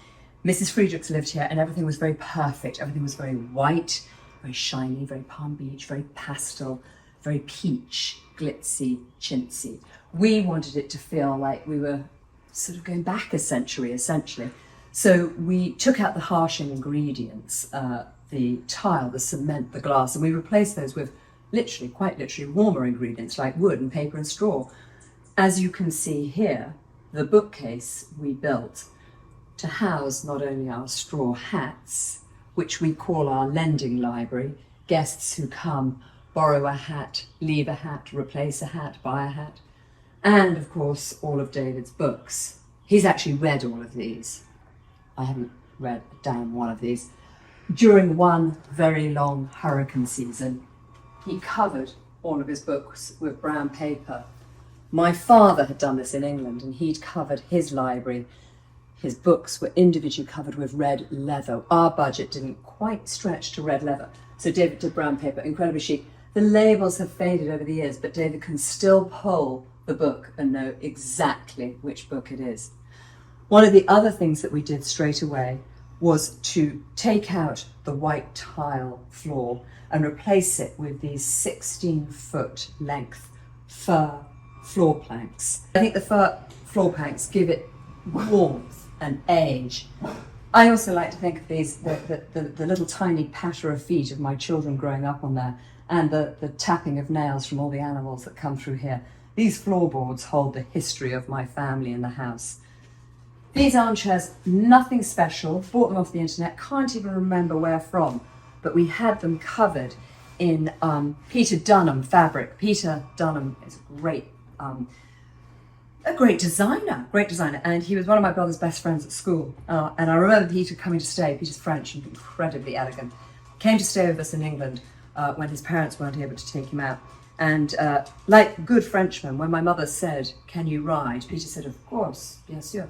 Mrs. Friedrichs lived here, and everything was very perfect. Everything was very white, very shiny, very Palm Beach, very pastel, very peach, glitzy, chintzy. We wanted it to feel like we were sort of going back a century, essentially. So we took out the harsh ingredients, the tile, the cement, the glass, and we replaced those with quite literally warmer ingredients like wood and paper and straw. As you can see here, the bookcase we built to house not only our straw hats, which we call our lending library, guests who come borrow a hat, leave a hat, replace a hat, buy a hat, and of course all of David's books. He's actually read all of these. I haven't read a damn one of these. During one very long hurricane season, he covered all of his books with brown paper. My father had done this in England, and he'd covered his library. His books were individually covered with red leather. Our budget didn't quite stretch to red leather, so David did brown paper, incredibly chic. The labels have faded over the years, but David can still pull the book and know exactly which book it is. One of the other things that we did straight away was to take out the white tile floor and replace it with these 16-foot length fir floor planks. I think the fir floor planks give it warmth and age. I also like to think of these, the little tiny patter of feet of my children growing up on there, and the tapping of nails from all the animals that come through here. These floorboards hold the history of my family in the house. These armchairs, nothing special, bought them off the internet, can't even remember where from, but we had them covered in Peter Dunham fabric. Peter Dunham is a great designer, and he was one of my brother's best friends at school. And I remember Peter coming to stay. Peter's French and incredibly elegant. Came to stay with us in England when his parents weren't able to take him out. And like good Frenchmen, when my mother said, "Can you ride?" Peter said, "Of course, bien sûr."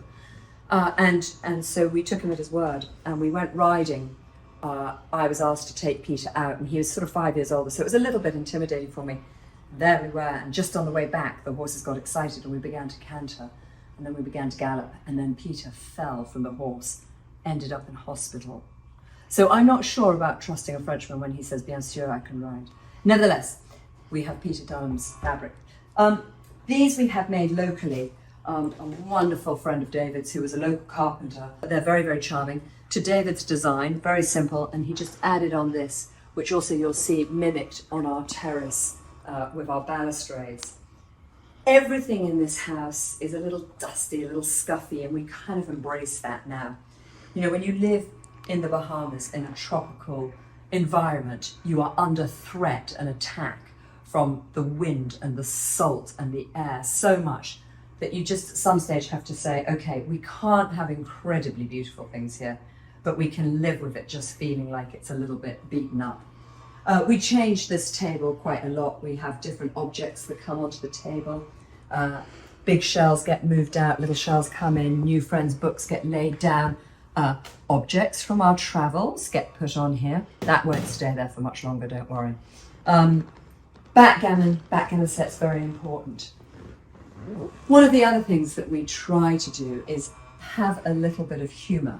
And so we took him at his word, and we went riding. I was asked to take Peter out, and he was sort of 5 years older, so it was a little bit intimidating for me. There we were, and just on the way back, the horses got excited, and we began to canter, and then we began to gallop, and then Peter fell from the horse, ended up in hospital. So I'm not sure about trusting a Frenchman when he says, "Bien sûr, I can ride." Nevertheless, we have Peter Dunham's fabric. These we have made locally. A wonderful friend of David's who was a local carpenter. They're very, very charming. To David's design, very simple, and he just added on this, which also you'll see mimicked on our terrace with our balustrades. Everything in this house is a little dusty, a little scuffy, and we kind of embrace that now. You know, when you live in the Bahamas, in a tropical environment, you are under threat and attack from the wind and the salt and the air so much that you just at some stage have to say, okay, we can't have incredibly beautiful things here, but we can live with it just feeling like it's a little bit beaten up. We changed this table quite a lot. We have different objects that come onto the table. Big shelves get moved out, little shelves come in, new friends' books get laid down. Objects from our travels get put on here. That won't stay there for much longer, don't worry. Backgammon set's very important. One of the other things that we try to do is have a little bit of humour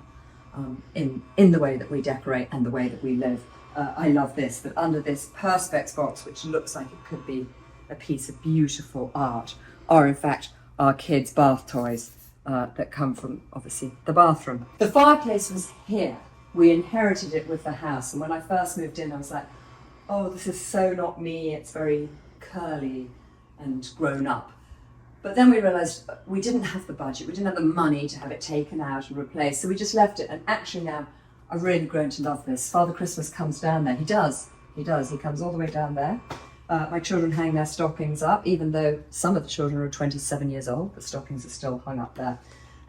in the way that we decorate and the way that we live. I love this, that under this Perspex box, which looks like it could be a piece of beautiful art, are in fact our kids' bath toys that come from, obviously, the bathroom. The fireplace was here. We inherited it with the house, and when I first moved in, I was like, oh, this is so not me. It's very curly and grown up. But then we realised we didn't have the budget, we didn't have the money to have it taken out and replaced, so we just left it. And actually now, I've really grown to love this. Father Christmas comes down there. He does. He comes all the way down there. My children hang their stockings up, even though some of the children are 27 years old, the stockings are still hung up there.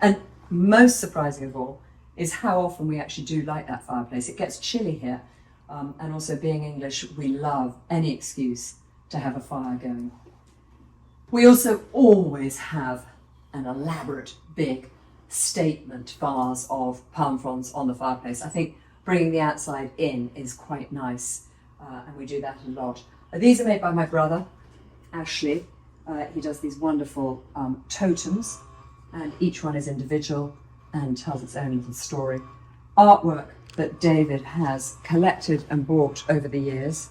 And most surprising of all is how often we actually do light that fireplace. It gets chilly here, and also being English, we love any excuse to have a fire going. We also always have an elaborate, big statement vase of palm fronds on the fireplace. I think bringing the outside in is quite nice, and we do that a lot. These are made by my brother, Ashley. He does these wonderful totems, and each one is individual and tells its own little story. Artwork that David has collected and bought over the years.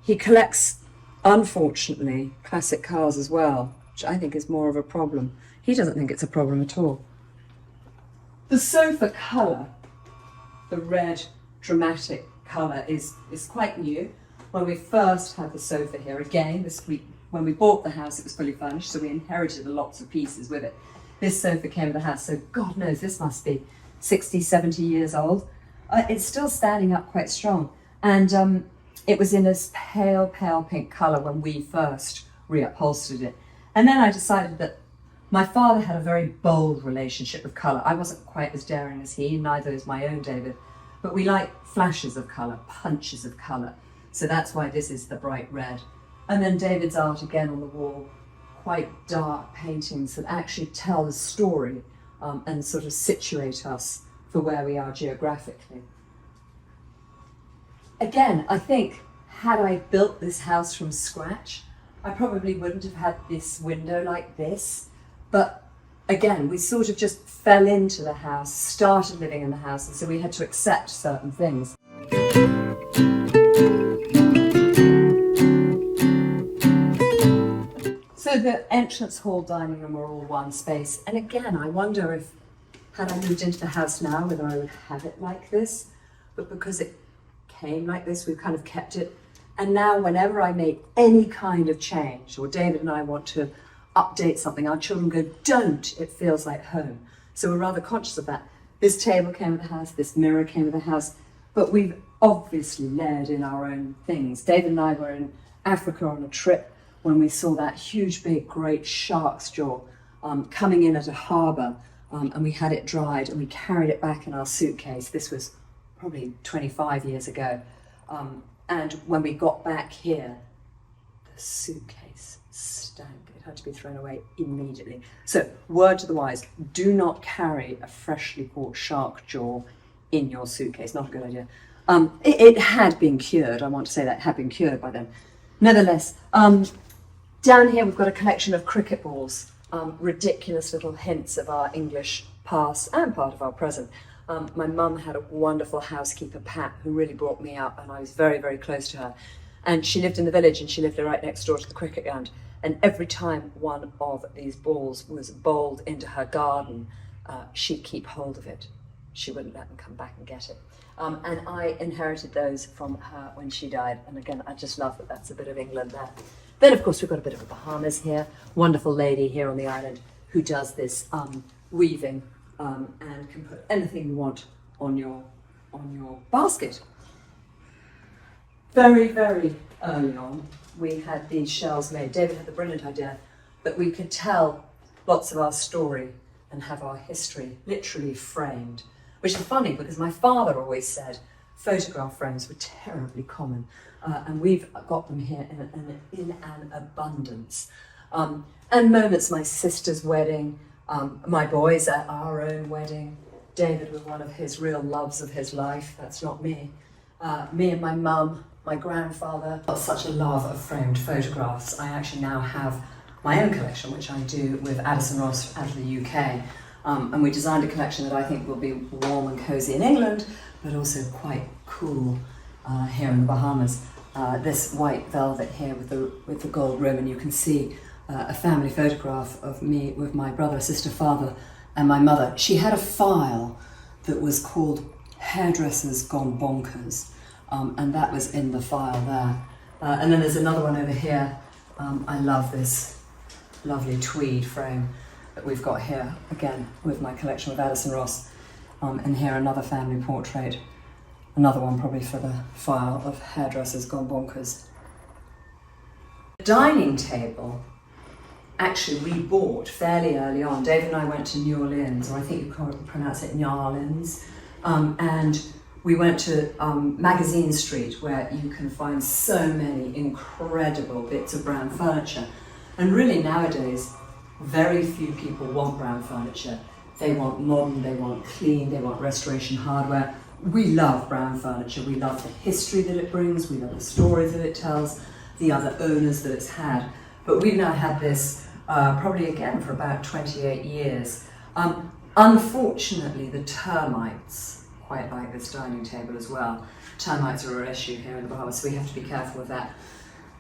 He collects, unfortunately, classic cars as well, which I think is more of a problem. He doesn't think it's a problem at all. The sofa colour, the red dramatic colour, is quite new. When we first had the sofa here, again, when we bought the house, it was fully furnished, so we inherited lots of pieces with it. This sofa came with the house, so God knows this must be 60, 70 years old. It's still standing up quite strong. And it was in this pale, pale pink colour when we first reupholstered it. And then I decided that my father had a very bold relationship with colour. I wasn't quite as daring as he, neither is my own David. But we like flashes of colour, punches of colour. So that's why this is the bright red. And then David's art again on the wall, quite dark paintings that actually tell the story and sort of situate us for where we are geographically. Again, I think had I built this house from scratch, I probably wouldn't have had this window like this. But again, we sort of just fell into the house, started living in the house, and so we had to accept certain things. So the entrance hall, dining room are all one space. And again, I wonder if, had I moved into the house now, whether I would have it like this. But because it came like this, we've kind of kept it. And now whenever I make any kind of change, or David and I want to update something, our children go, don't, it feels like home. So we're rather conscious of that. This table came with the house, this mirror came with the house, but we've obviously layered in our own things. David and I were in Africa on a trip when we saw that huge, big, great shark's jaw coming in at a harbour, and we had it dried and we carried it back in our suitcase. This was probably 25 years ago. And when we got back here, the suitcase stank. It had to be thrown away immediately. So, word to the wise, do not carry a freshly caught shark jaw in your suitcase. Not a good idea. It had been cured. I want to say that it had been cured by then. Nevertheless, down here we've got a collection of cricket balls, ridiculous little hints of our English past and part of our present. My mum had a wonderful housekeeper, Pat, who really brought me up, and I was very, very close to her. And she lived in the village, and she lived right next door to the cricket ground. And every time one of these balls was bowled into her garden, she'd keep hold of it. She wouldn't let them come back and get it. And I inherited those from her when she died. And again, I just love that that's a bit of England there. Then, of course, we've got a bit of a Bahamas here. Wonderful lady here on the island who does this weaving and can put anything you want on your basket. Very, very early on, we had these shells made. David had the brilliant idea that we could tell lots of our story and have our history literally framed, which is funny because my father always said photograph frames were terribly common, and we've got them here in an abundance. And moments, my sister's wedding, my boys at our own wedding, David with one of his real loves of his life, that's not me, me and my mum, my grandfather. I've got such a love of framed photographs. I actually now have my own collection, which I do with Addison Ross out of the UK. And we designed a collection that I think will be warm and cosy in England, but also quite cool here in the Bahamas. This white velvet here with the gold rim, and you can see a family photograph of me with my brother, sister, father, and my mother. She had a file that was called Hairdressers Gone Bonkers, and that was in the file there. And then there's another one over here. I love this lovely tweed frame that we've got here, again with my collection with Addison Ross. And here another family portrait, another one probably for the file of Hairdressers Gone Bonkers. The dining table actually we bought fairly early on. David and I went to New Orleans, or I think you pronounce it New Orleans, and we went to Magazine Street, where you can find so many incredible bits of brown furniture. And really nowadays, very few people want brown furniture. They want modern, they want clean, they want restoration hardware. We love brown furniture. We love the history that it brings, we love the stories that it tells, the other owners that it's had. But we've now had this probably again for about 28 years. Unfortunately, the termites quite like this dining table as well. Termites are an issue here in the Bahamas, so we have to be careful with that.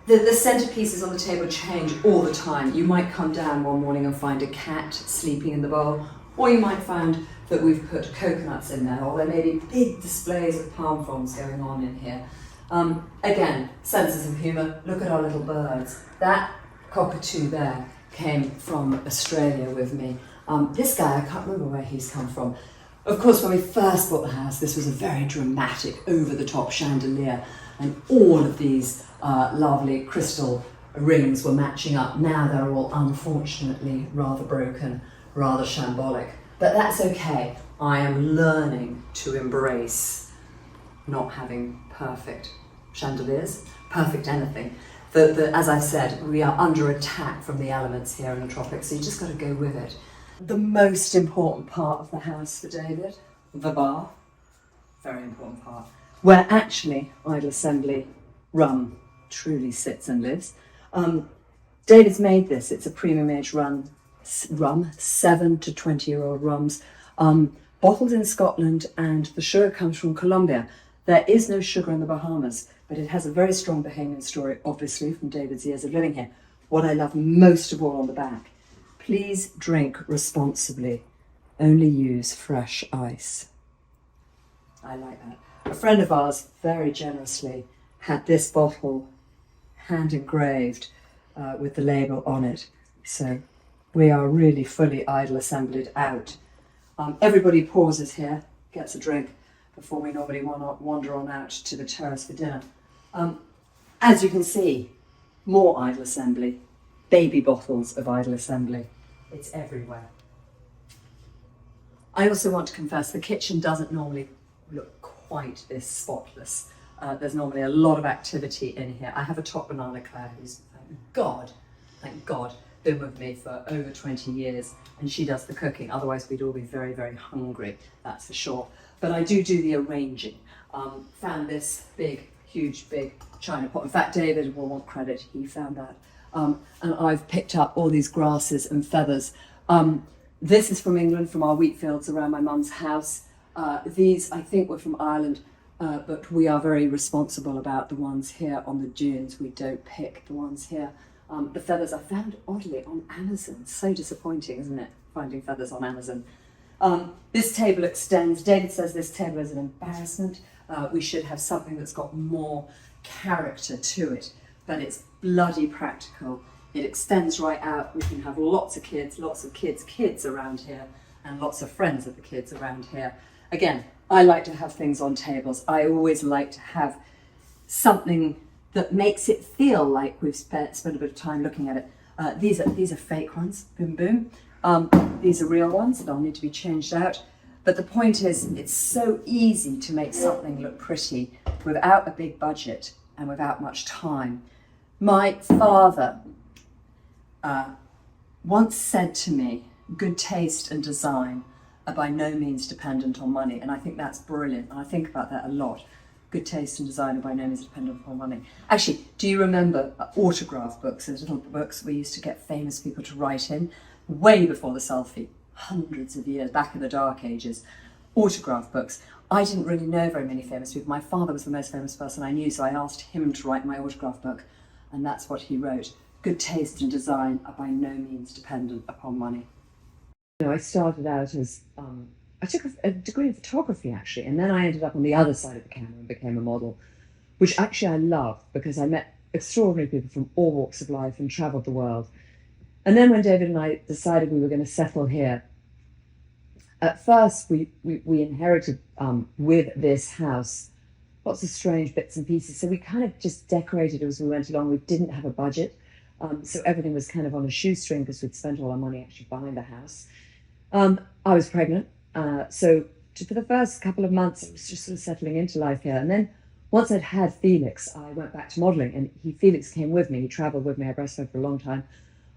The centerpieces on the table change all the time. You might come down one morning and find a cat sleeping in the bowl, or you might find that we've put coconuts in there, or there may be big displays of palm fronds going on in here. Again, senses of humour. Look at our little birds. That cockatoo there came from Australia with me. This guy, I can't remember where he's come from. Of course, when we first bought the house, this was a very dramatic, over-the-top chandelier, and all of these lovely crystal rings were matching up. Now they're all unfortunately rather broken, rather shambolic. But that's okay. I am learning to embrace not having perfect chandeliers, perfect anything. As I've said, we are under attack from the elements here in the tropics, so you just got to go with it. The most important part of the house for David, the bar, very important part, where actually Idle Assembly rum truly sits and lives. David's made this. It's a premium age rum, 7 to 20-year-old rums, bottled in Scotland, and the sugar comes from Colombia. There is no sugar in the Bahamas, but it has a very strong Bahamian story, obviously, from David's years of living here. What I love most of all on the back, please drink responsibly. Only use fresh ice. I like that. A friend of ours very generously had this bottle hand engraved with the label on it. So we are really fully Idle Assembled out. Everybody pauses here, gets a drink before we normally wander on out to the terrace for dinner. As you can see, more Idle Assembly, baby bottles of Idle Assembly. It's everywhere. I also want to confess the kitchen doesn't normally look quite this spotless. There's normally a lot of activity in here. I have a top banana Claire who's, thank God, been with me for over 20 years, and she does the cooking. Otherwise we'd all be very, very hungry, that's for sure. But I do the arranging. Found this huge china pot. In fact, David will want credit, he found that. And I've picked up all these grasses and feathers. This is from England, from our wheat fields around my mum's house. These, I think, were from Ireland, but we are very responsible about the ones here on the dunes. We don't pick the ones here. The feathers I found, oddly, on Amazon. So disappointing, isn't it, finding feathers on Amazon? This table extends. David says this table is an embarrassment. We should have something that's got more character to it, but it's bloody practical. It extends right out. We can have lots of kids' kids around here, and lots of friends of the kids around here. Again, I like to have things on tables. I always like to have something that makes it feel like we've spent a bit of time looking at it. These are fake ones, boom boom. These are real ones that'll need to be changed out. But the point is, it's so easy to make something look pretty without a big budget and without much time. My father once said to me, good taste and design are by no means dependent on money. And I think that's brilliant. And I think about that a lot. Good taste and design are by no means dependent upon money. Actually, do you remember autograph books, those little books we used to get famous people to write in, way before the selfie, hundreds of years, back in the dark ages, autograph books. I didn't really know very many famous people. My father was the most famous person I knew, so I asked him to write my autograph book, and that's what he wrote. Good taste and design are by no means dependent upon money. You know, I started out as, I took a degree in photography actually, and then I ended up on the other side of the camera and became a model, which actually I loved because I met extraordinary people from all walks of life and travelled the world. And then when David and I decided we were going to settle here, at first we inherited with this house lots of strange bits and pieces. So we kind of just decorated as we went along. We didn't have a budget. So everything was kind of on a shoestring because we'd spent all our money actually buying the house. I was pregnant. So for the first couple of months, I was just sort of settling into life here. And then once I'd had Felix, I went back to modelling, and Felix came with me. He travelled with me. I breastfed for a long time.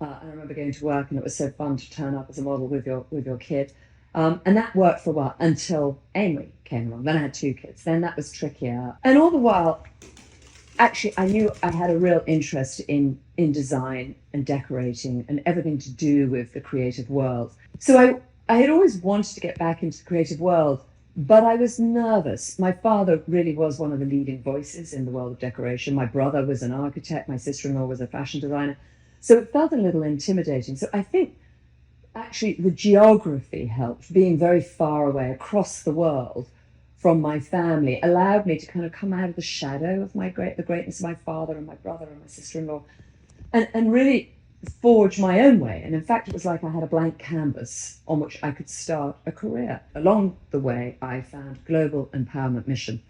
And I remember going to work, and it was so fun to turn up as a model with your kid. And that worked for a while until Amy came along. Then I had 2 kids. Then that was trickier. And all the while, actually, I knew I had a real interest in design and decorating and everything to do with the creative world. So I had always wanted to get back into the creative world, but I was nervous. My father really was one of the leading voices in the world of decoration. My brother was an architect. My sister-in-law was a fashion designer. So it felt a little intimidating. So I think actually the geography helped. Being very far away across the world from my family allowed me to kind of come out of the shadow of the greatness of my father and my brother and my sister-in-law, and really forge my own way. And in fact, it was like I had a blank canvas on which I could start a career. Along the way, I found Global Empowerment Mission.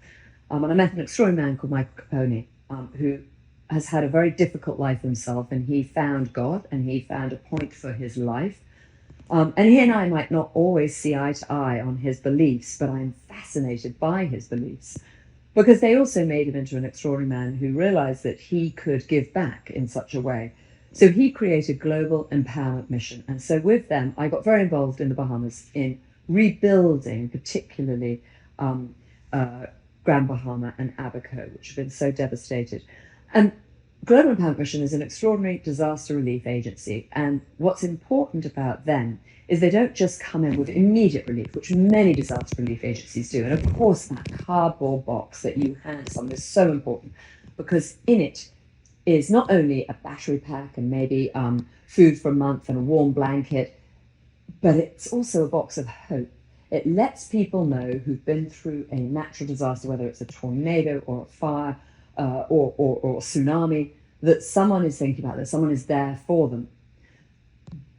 And I met an extraordinary man called Michael Capone, who has had a very difficult life himself, and he found God, and he found a point for his life. And he and I might not always see eye to eye on his beliefs, but I'm fascinated by his beliefs, because they also made him into an extraordinary man who realized that he could give back in such a way. So he created Global Empowerment Mission. And so with them, I got very involved in the Bahamas in rebuilding, particularly Grand Bahama and Abaco, which have been so devastated. And Global Empowerment Mission is an extraordinary disaster relief agency. And what's important about them is they don't just come in with immediate relief, which many disaster relief agencies do. And of course, that cardboard box that you hand someone is so important, because in it is not only a battery pack and maybe food for a month and a warm blanket, but it's also a box of hope. It lets people know who've been through a natural disaster, whether it's a tornado or a fire or a tsunami, that someone is thinking about, that someone is there for them.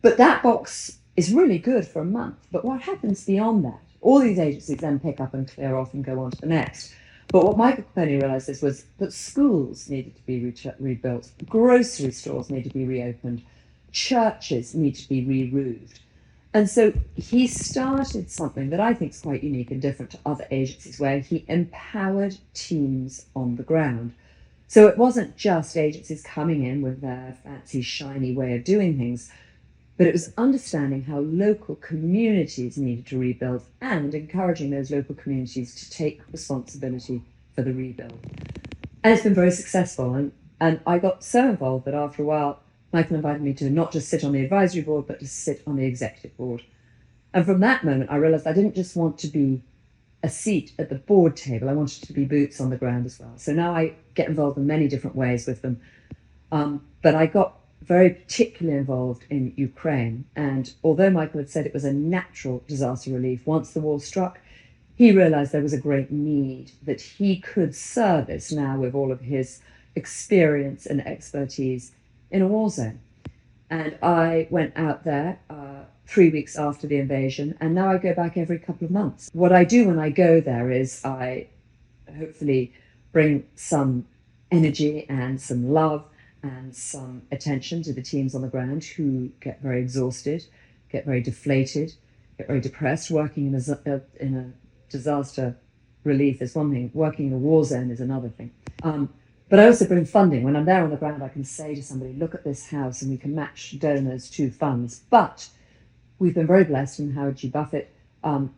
But that box is really good for a month. But what happens beyond that? All these agencies then pick up and clear off and go on to the next. But what Michael Capone realized was that schools needed to be rebuilt, grocery stores need to be reopened, churches need to be re-roofed. And so he started something that I think is quite unique and different to other agencies, where he empowered teams on the ground. So it wasn't just agencies coming in with their fancy, shiny way of doing things, but it was understanding how local communities needed to rebuild and encouraging those local communities to take responsibility for the rebuild. And it's been very successful. And I got so involved that after a while, Michael invited me to not just sit on the advisory board, but to sit on the executive board. And from that moment, I realized I didn't just want to be a seat at the board table. I wanted to be boots on the ground as well. So now I get involved in many different ways with them. But I got very particularly involved in Ukraine. And although Michael had said it was a natural disaster relief, once the war struck, he realized there was a great need that he could service now with all of his experience and expertise in a war zone. And I went out there 3 weeks after the invasion, and now I go back every couple of months. What I do when I go there is I hopefully bring some energy and some love and some attention to the teams on the ground who get very exhausted, get very deflated, get very depressed. Working in a disaster relief is one thing, working in a war zone is another thing. But I also bring funding. When I'm there on the ground, I can say to somebody, look at this house, and we can match donors to funds. But we've been very blessed, and Howard G. Buffett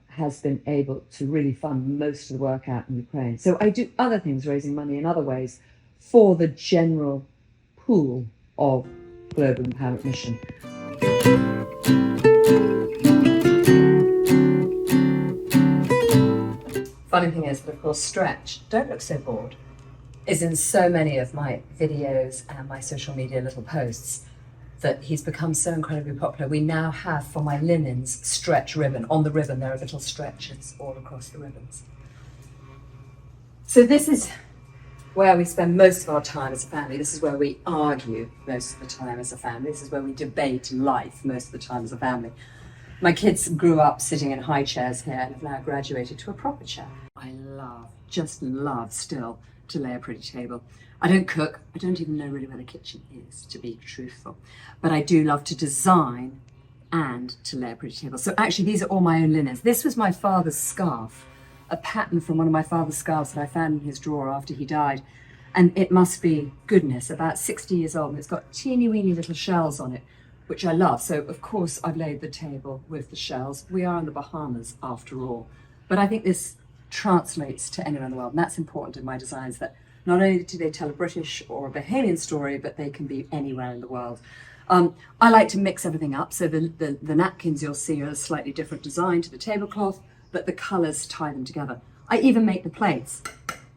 has been able to really fund most of the work out in Ukraine. So I do other things, raising money in other ways for the general pool of Global Empowerment Mission. Funny thing is that, of course, Stretch, don't look so bored, is in so many of my videos and my social media little posts that he's become so incredibly popular. We now have, for my linens, stretch ribbon. On the ribbon, there are little stretches all across the ribbons. So this is where we spend most of our time as a family. This is where we argue most of the time as a family. This is where we debate life most of the time as a family. My kids grew up sitting in high chairs here and have now graduated to a proper chair. I just love still to lay a pretty table. I don't cook. I don't even know really where the kitchen is, to be truthful. But I do love to design and to lay a pretty table. So actually, these are all my own linens. This was my father's scarf, a pattern from one of my father's scarves that I found in his drawer after he died. And it must be, goodness, about 60 years old. And it's got teeny weeny little shells on it, which I love. So of course I've laid the table with the shells. We are in the Bahamas after all. But I think this translates to anywhere in the world. And that's important in my designs, that not only do they tell a British or a Bahamian story, but they can be anywhere in the world. I like to mix everything up. So the napkins you'll see are a slightly different design to the tablecloth, but the colours tie them together. I even make the plates,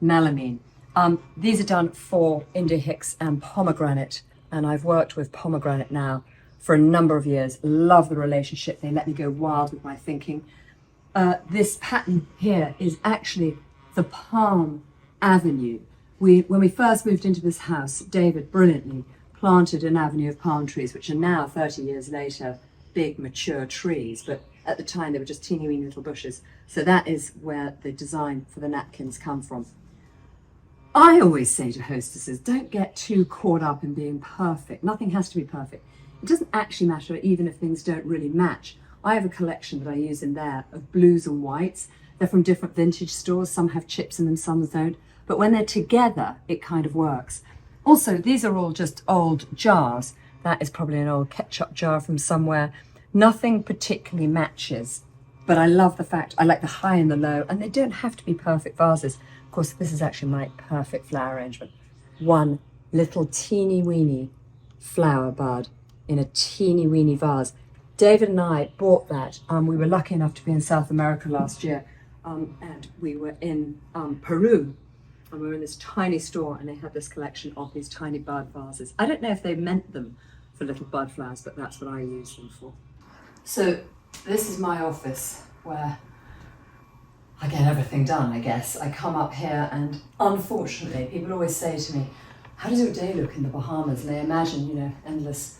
melamine. These are done for India Hicks and pomegranate, and I've worked with pomegranate now for a number of years. Love the relationship. They let me go wild with my thinking. This pattern here is actually the Palm Avenue. When we first moved into this house, David brilliantly planted an avenue of palm trees, which are now, 30 years later, big mature trees. But at the time, they were just teeny weeny little bushes. So that is where the design for the napkins come from. I always say to hostesses, don't get too caught up in being perfect. Nothing has to be perfect. It doesn't actually matter even if things don't really match. I have a collection that I use in there of blues and whites. They're from different vintage stores. Some have chips in them, some don't. But when they're together, it kind of works. Also, these are all just old jars. That is probably an old ketchup jar from somewhere. Nothing particularly matches. But I love the fact, I like the high and the low, and they don't have to be perfect vases. Of course, this is actually my perfect flower arrangement. One little teeny weeny flower bud in a teeny weeny vase. David and I bought that. We were lucky enough to be in South America last year, and we were in Peru, and we were in this tiny store, and they had this collection of these tiny bud vases. I don't know if they meant them for little bud flowers, but that's what I use them for. So this is my office where I get everything done, I guess. I come up here, and unfortunately, people always say to me, how does your day look in the Bahamas? And they imagine, endless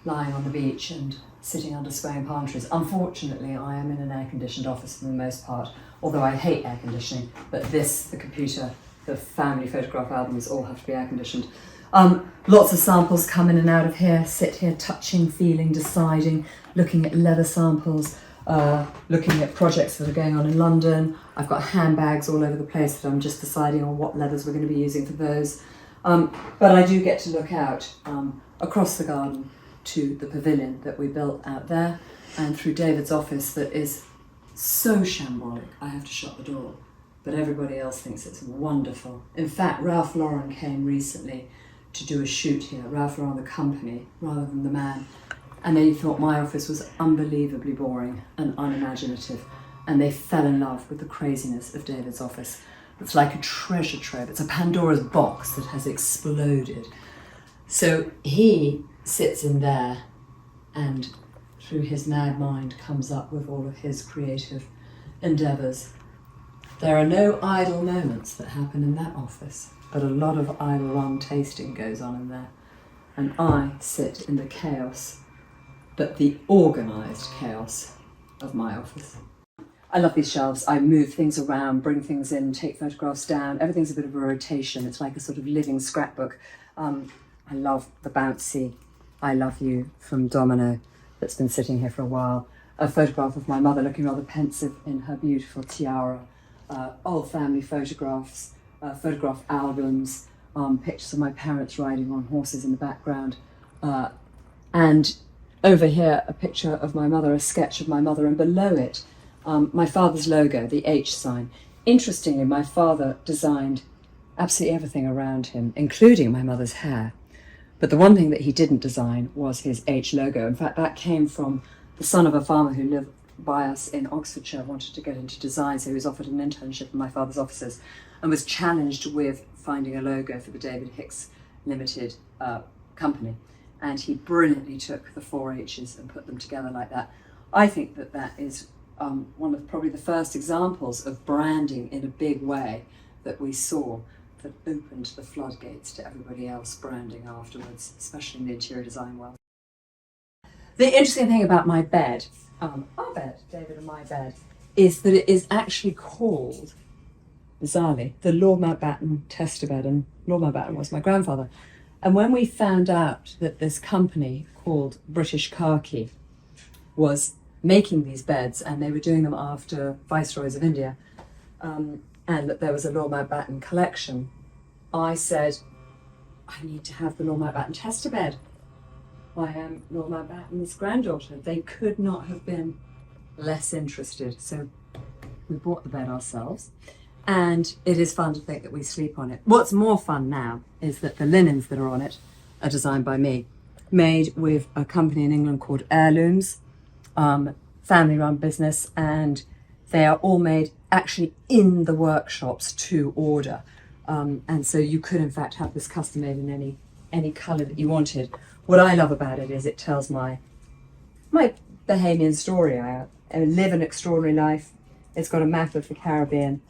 lying on the beach and sitting under swaying palm trees. Unfortunately, I am in an air-conditioned office for the most part, although I hate air conditioning, but this, the computer, the family photograph albums all have to be air-conditioned. Lots of samples come in and out of here, sit here touching, feeling, deciding, looking at leather samples, looking at projects that are going on in London. I've got handbags all over the place that I'm just deciding on what leathers we're going to be using for those. But I do get to look out across the garden to the pavilion that we built out there, and through David's office that is so shambolic, I have to shut the door. But everybody else thinks it's wonderful. In fact, Ralph Lauren came recently to do a shoot here, Ralph Lauren the company, rather than the man. And they thought my office was unbelievably boring and unimaginative. And they fell in love with the craziness of David's office. It's like a treasure trove. It's a Pandora's box that has exploded. So he sits in there and through his mad mind comes up with all of his creative endeavours. There are no idle moments that happen in that office, but a lot of idle rum tasting goes on in there. And I sit in the chaos but the organised chaos of my office. I love these shelves. I move things around, bring things in, take photographs down. Everything's a bit of a rotation. It's like a sort of living scrapbook. I love the bouncy I love you from Domino that's been sitting here for a while. A photograph of my mother looking rather pensive in her beautiful tiara. Old family photographs, photograph albums, pictures of my parents riding on horses in the background. And over here, a picture of my mother, a sketch of my mother, and below it, my father's logo, the H sign. Interestingly, my father designed absolutely everything around him, including my mother's hair. But the one thing that he didn't design was his H logo. In fact, that came from the son of a farmer who lived by us in Oxfordshire, wanted to get into design, so he was offered an internship in my father's offices and was challenged with finding a logo for the David Hicks Limited company. And he brilliantly took the 4 H's and put them together like that. I think that that is one of probably the first examples of branding in a big way that we saw, that opened the floodgates to everybody else branding afterwards, especially in the interior design world. The interesting thing about my bed, our bed, David and my bed, is that it is actually called, bizarrely, the Lord Mountbatten tester bed, and Lord Mountbatten was my grandfather. And when we found out that this company called British Khaki was making these beds, and they were doing them after Viceroys of India, and that there was a Lord Mountbatten collection, I said, I need to have the Lord Mountbatten tester bed. I am Lord Mountbatten's granddaughter. They could not have been less interested. So we bought the bed ourselves, and it is fun to think that we sleep on it. What's more fun now is that the linens that are on it are designed by me, made with a company in England called Heirlooms, family-run business, and they are all made actually in the workshops to order. And so you could in fact have this custom made in any colour that you wanted. What I love about it is it tells my Bahamian story. I live an extraordinary life. It's got a map of the Caribbean.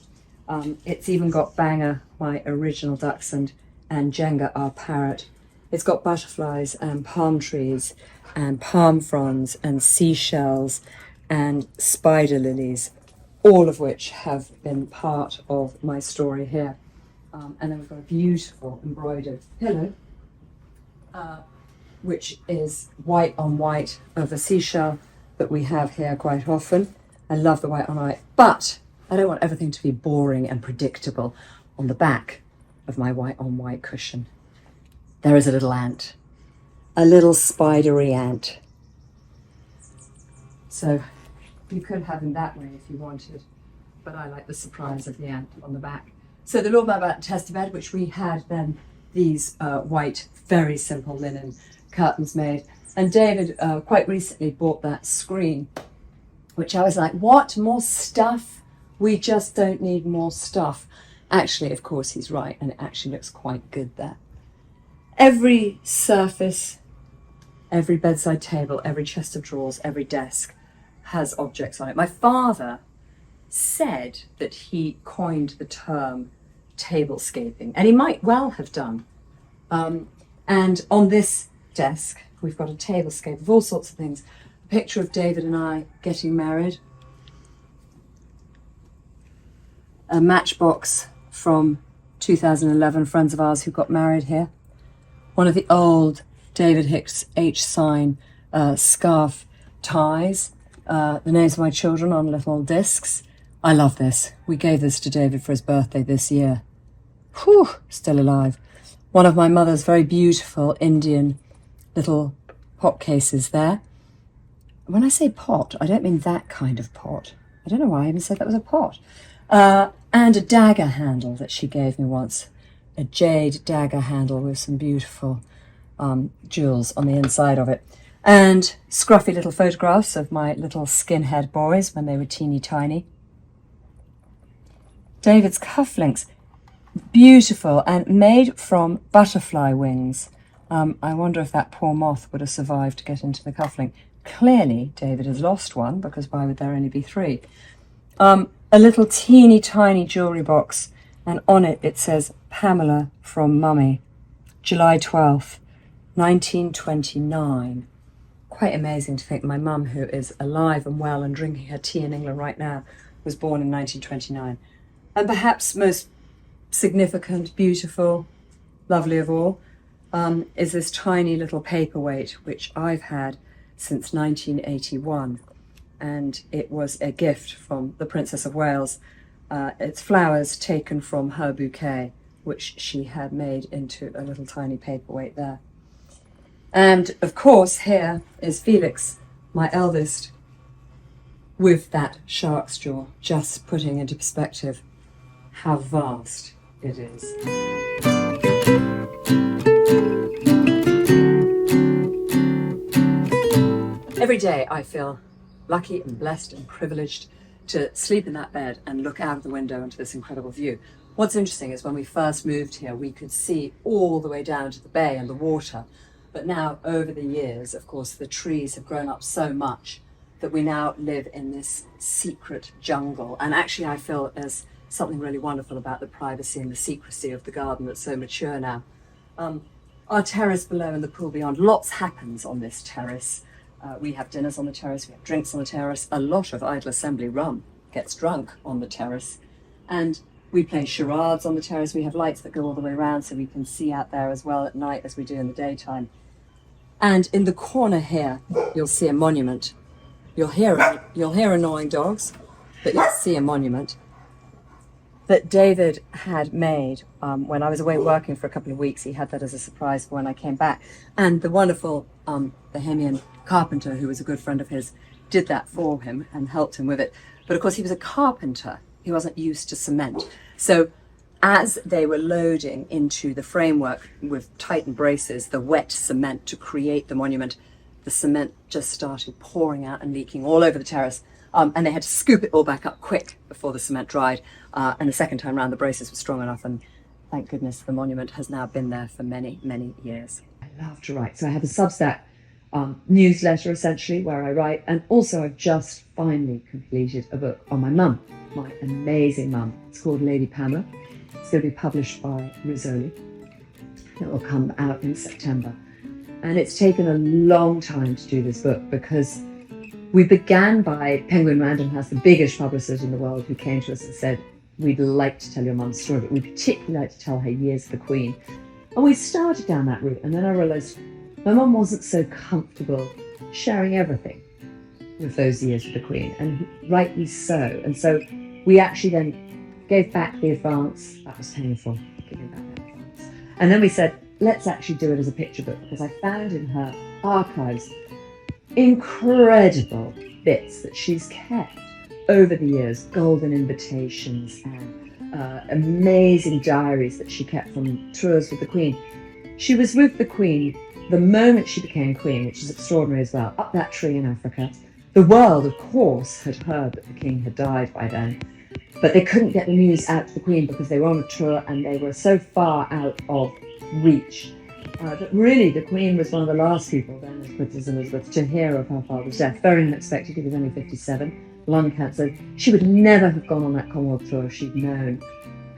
It's even got Banger, my original dachshund, and Jenga, our parrot. It's got butterflies and palm trees and palm fronds and seashells and spider lilies, all of which have been part of my story here. And then we've got a beautiful embroidered pillow, which is white on white of a seashell that we have here quite often. I love the white on white, but I don't want everything to be boring and predictable. On the back of my white on white cushion, there is a little ant, a little spidery ant. So you could have him that way if you wanted, but I like the surprise of the ant on the back. So the Lord Mountbatten tester bed, which we had then these white, very simple linen curtains made. And David quite recently bought that screen, which I was like, what, more stuff? We just don't need more stuff. Actually, of course, he's right, and it actually looks quite good there. Every surface, every bedside table, every chest of drawers, every desk has objects on it. My father said that he coined the term tablescaping, and he might well have done. And on this desk, we've got a tablescape of all sorts of things. A picture of David and I getting married. A matchbox from 2011, friends of ours who got married here. One of the old David Hicks H sign scarf ties. The names of my children on little discs. I love this. We gave this to David for his birthday this year. Whew, still alive. One of my mother's very beautiful Indian little pot cases there. When I say pot, I don't mean that kind of pot. I don't know why I even said that was a pot. And a dagger handle that she gave me once. A jade dagger handle with some beautiful jewels on the inside of it. And scruffy little photographs of my little skinhead boys when they were teeny tiny. David's cufflinks, beautiful and made from butterfly wings. I wonder if that poor moth would have survived to get into the cufflink. Clearly, David has lost one, because why would there only be 3? A little teeny tiny jewellery box, and on it it says Pamela from Mummy, July 12th, 1929. quite amazing to think my mum, who is alive and well and drinking her tea in England right now, was born in 1929. And perhaps most significant, beautiful, lovely of all, is this tiny little paperweight, which I've had since 1981. And it was a gift from the Princess of Wales. It's flowers taken from her bouquet, which she had made into a little tiny paperweight there. And of course, here is Felix, my eldest, with that shark's jaw, just putting into perspective how vast it is. Every day I feel lucky and blessed and privileged to sleep in that bed and look out of the window into this incredible view. What's interesting is when we first moved here, we could see all the way down to the bay and the water. But now, over the years, of course, the trees have grown up so much that we now live in this secret jungle. And actually, I feel there's something really wonderful about the privacy and the secrecy of the garden that's so mature now. Our terrace below and the pool beyond, lots happens on this terrace. We have dinners on the terrace, we have drinks on the terrace. A lot of idle assembly rum gets drunk on the terrace. And we play charades on the terrace. We have lights that go all the way around so we can see out there as well at night as we do in the daytime. And in the corner here, you'll see a monument. You'll hear annoying dogs, but you'll see a monument that David had made when I was away working for a couple of weeks. He had that as a surprise for when I came back. And the wonderful Bohemian carpenter, who was a good friend of his, did that for him and helped him with it. But of course, he was a carpenter. He wasn't used to cement. So as they were loading into the framework with tightened braces, the wet cement to create the monument, the cement just started pouring out and leaking all over the terrace. And they had to scoop it all back up quick before the cement dried. And the second time round, the braces were strong enough. And thank goodness the monument has now been there for many, many years. I love to write. So I have a Substack newsletter, essentially, where I write. And also I've just finally completed a book on my mum, my amazing mum. It's called Lady Pamela. It's going to be published by Rizzoli. It will come out in September. And it's taken a long time to do this book because we began by Penguin Random House, the biggest publicist in the world, who came to us and said, we'd like to tell your mum's story, but we'd particularly like to tell her years of the Queen. And we started down that route, and then I realised my mum wasn't so comfortable sharing everything with those years with the Queen, and rightly so. And so we actually then gave back the advance. That was painful, giving back that advance. And then we said, let's actually do it as a picture book, because I found in her archives incredible bits that she's kept over the years, golden invitations and amazing diaries that she kept from tours with the Queen. She was with the Queen the moment she became Queen, which is extraordinary as well, up that tree in Africa. The world, of course, had heard that the King had died by then, but they couldn't get the news out to the Queen because they were on a tour and they were so far out of reach. That really the Queen was one of the last people, then as Princess Elizabeth, to hear of her father's death. Very unexpected. He was only 57, lung cancer. She would never have gone on that Commonwealth tour if she'd known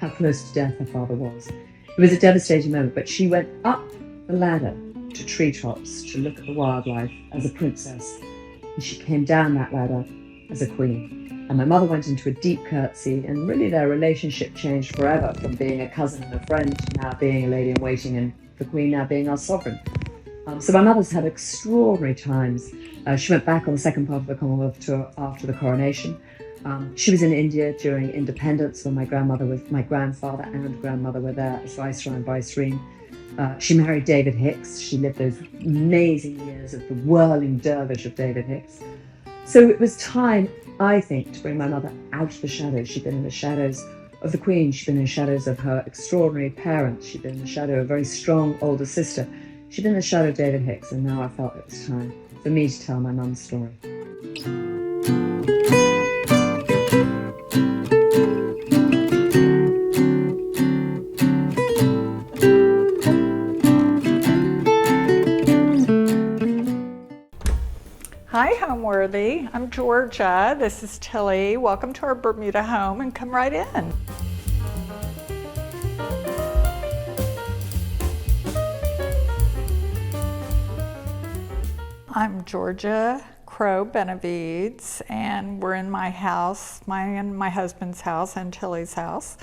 how close to death her father was. It was a devastating moment, but she went up the ladder to treetops to look at the wildlife as a princess, and she came down that ladder as a queen. And my mother went into a deep curtsy, and really their relationship changed forever, from being a cousin and a friend to now being a lady-in-waiting, and the Queen now being our sovereign. So my mother's had extraordinary times. She went back on the second part of the Commonwealth tour after the coronation. She was in India during independence when my grandfather and grandmother were there as Viceroy and Vicereine. She married David Hicks. She lived those amazing years of the whirling dervish of David Hicks. So it was time, I think, to bring my mother out of the shadows. She'd been in the shadows of the Queen. She'd been in the shadows of her extraordinary parents. She'd been in the shadow of a very strong older sister. She'd been in the shadow of David Hicks, and now I felt it was time for me to tell my mum's story. Hi, Homeworthy. I'm Georgia. This is Tilly. Welcome to our Bermuda home, and come right in. I'm Georgia Crow Benavides, and we're in my house, mine and my husband's house and Tilly's house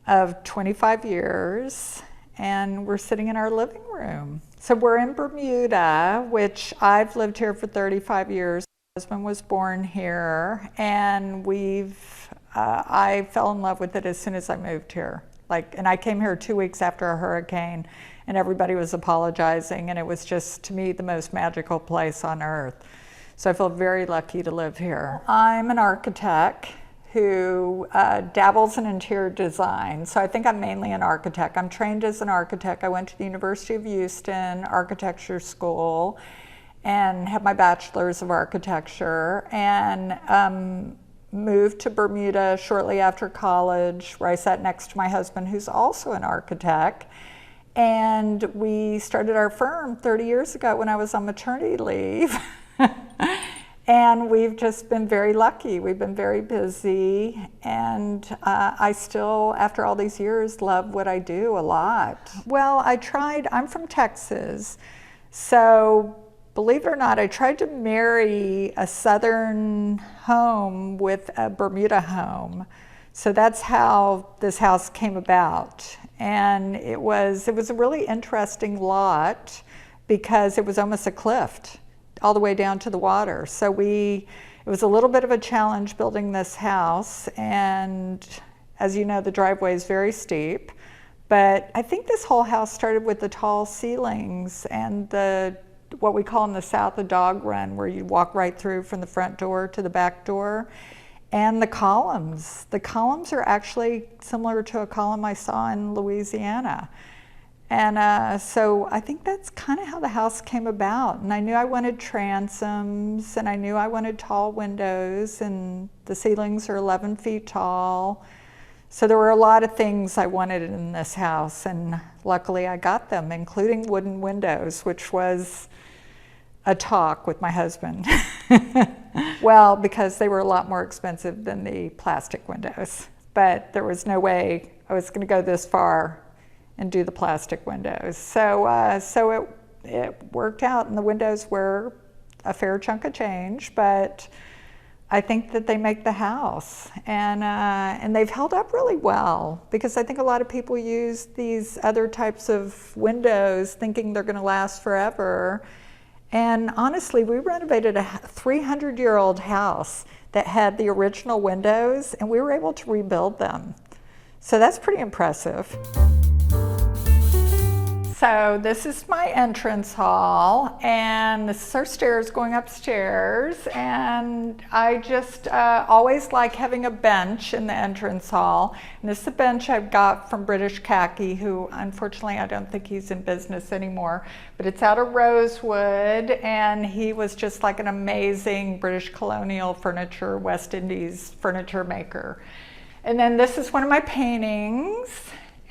of 25 years, and we're sitting in our living room. So we're in Bermuda, which I've lived here for 35 years. My husband was born here, and I fell in love with it as soon as I moved here. And I came here 2 weeks after a hurricane, and everybody was apologizing, and it was just, to me, the most magical place on earth. So I feel very lucky to live here. I'm an architect who dabbles in interior design. So I think I'm mainly an architect. I'm trained as an architect. I went to the University of Houston Architecture School and have my bachelor's of architecture, and moved to Bermuda shortly after college, where I sat next to my husband, who's also an architect. And we started our firm 30 years ago when I was on maternity leave. And we've just been very lucky. We've been very busy, and I still, after all these years, love what I do a lot. Well, I'm from Texas, so believe it or not, I tried to marry a southern home with a Bermuda home. So that's how this house came about. And it was a really interesting lot because it was almost a cliff all the way down to the water. So it was a little bit of a challenge building this house, and as you know, the driveway is very steep. But I think this whole house started with the tall ceilings and what we call in the South a dog run, where you walk right through from the front door to the back door. And the columns. The columns are actually similar to a column I saw in Louisiana. And so I think that's kind of how the house came about. And I knew I wanted transoms, and I knew I wanted tall windows, and the ceilings are 11 feet tall. So there were a lot of things I wanted in this house, and luckily I got them, including wooden windows, which was a talk with my husband. Well, because they were a lot more expensive than the plastic windows. But there was no way I was going to go this far and do the plastic windows. So it worked out, and the windows were a fair chunk of change, but I think that they make the house. And they've held up really well, because I think a lot of people use these other types of windows thinking they're going to last forever. And honestly, we renovated a 300-year-old house that had the original windows, and we were able to rebuild them. So that's pretty impressive. So this is my entrance hall, and this is our stairs going upstairs, and I just always like having a bench in the entrance hall. And this is a bench I've got from British Khaki, who unfortunately I don't think he's in business anymore, but it's out of rosewood, and he was just like an amazing British colonial furniture, West Indies furniture maker. And then this is one of my paintings.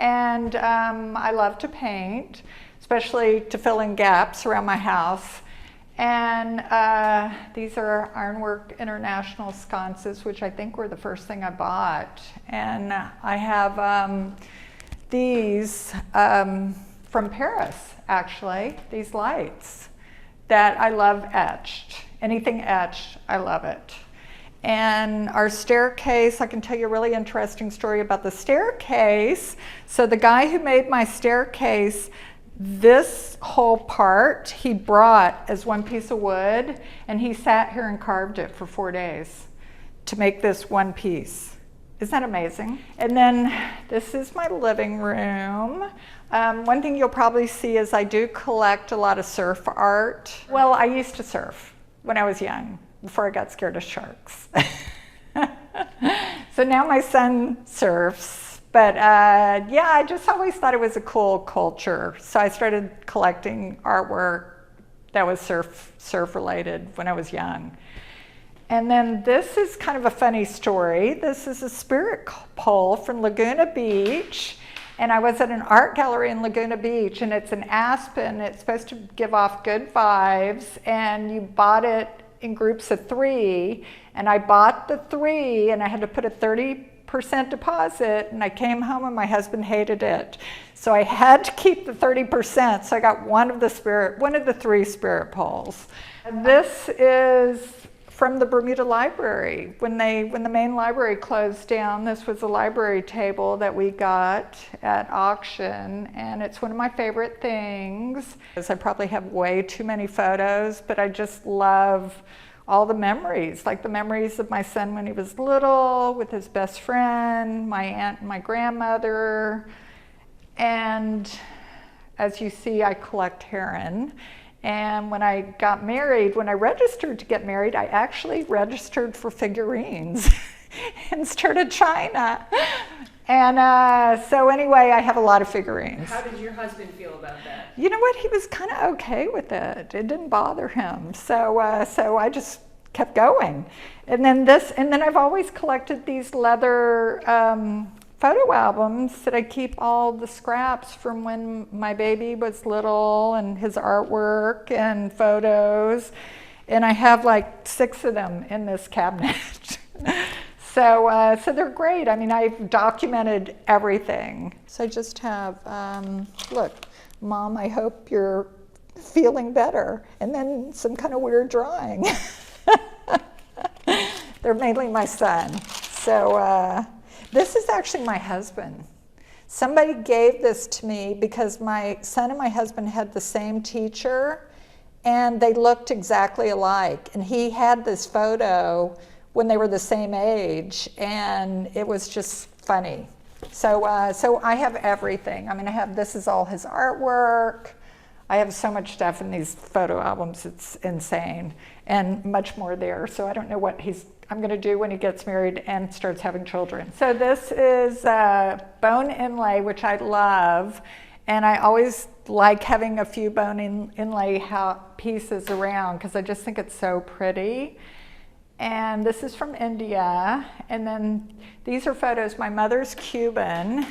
And I love to paint, especially to fill in gaps around my house. And these are Ironwork International sconces, which I think were the first thing I bought. And I have these from Paris, actually, these lights that I love etched. Anything etched, I love it. And our staircase, I can tell you a really interesting story about the staircase. So the guy who made my staircase, this whole part he brought as one piece of wood, and he sat here and carved it for 4 days to make this one piece. Isn't that amazing? And then this is my living room. One thing you'll probably see is I do collect a lot of surf art. Well, I used to surf when I was young, before I got scared of sharks. So now my son surfs, but yeah, I just always thought it was a cool culture. So I started collecting artwork that was surf related when I was young. And then this is kind of a funny story. This is a spirit pole from Laguna Beach. And I was at an art gallery in Laguna Beach, and it's an aspen. It's supposed to give off good vibes, and you bought it in groups of 3, and I bought the 3, and I had to put a 30% deposit, and I came home and my husband hated it. So So I had to keep the 30%, so I got one of the 3 spirit poles. And this is from the Bermuda Library. When the main library closed down, this was a library table that we got at auction, and it's one of my favorite things. I probably have way too many photos, but I just love all the memories, like the memories of my son when he was little, with his best friend, my aunt and my grandmother. And as you see, I collect heron. And when I got married, when I registered to get married, I actually registered for figurines instead of China. And so anyway, I have a lot of figurines. How did your husband feel about that? You know what? He was kind of okay with it. It didn't bother him. So I just kept going. And then I've always collected these leather photo albums that I keep all the scraps from when my baby was little and his artwork and photos. And I have like 6 of them in this cabinet. So they're great. I mean, I've documented everything. So I just have, look, Mom, I hope you're feeling better. And then some kind of weird drawing. They're mainly my son. So this is actually my husband. Somebody gave this to me because my son and my husband had the same teacher, and they looked exactly alike. And he had this photo when they were the same age, and it was just funny. So I have everything. I mean, this is all his artwork. I have so much stuff in these photo albums, it's insane, and much more there. So I don't know what I'm going to do when he gets married and starts having children. So this is bone inlay, which I love, and I always like having a few bone inlay pieces around because I just think it's so pretty. And this is from India, and then these are photos. My mother's Cuban,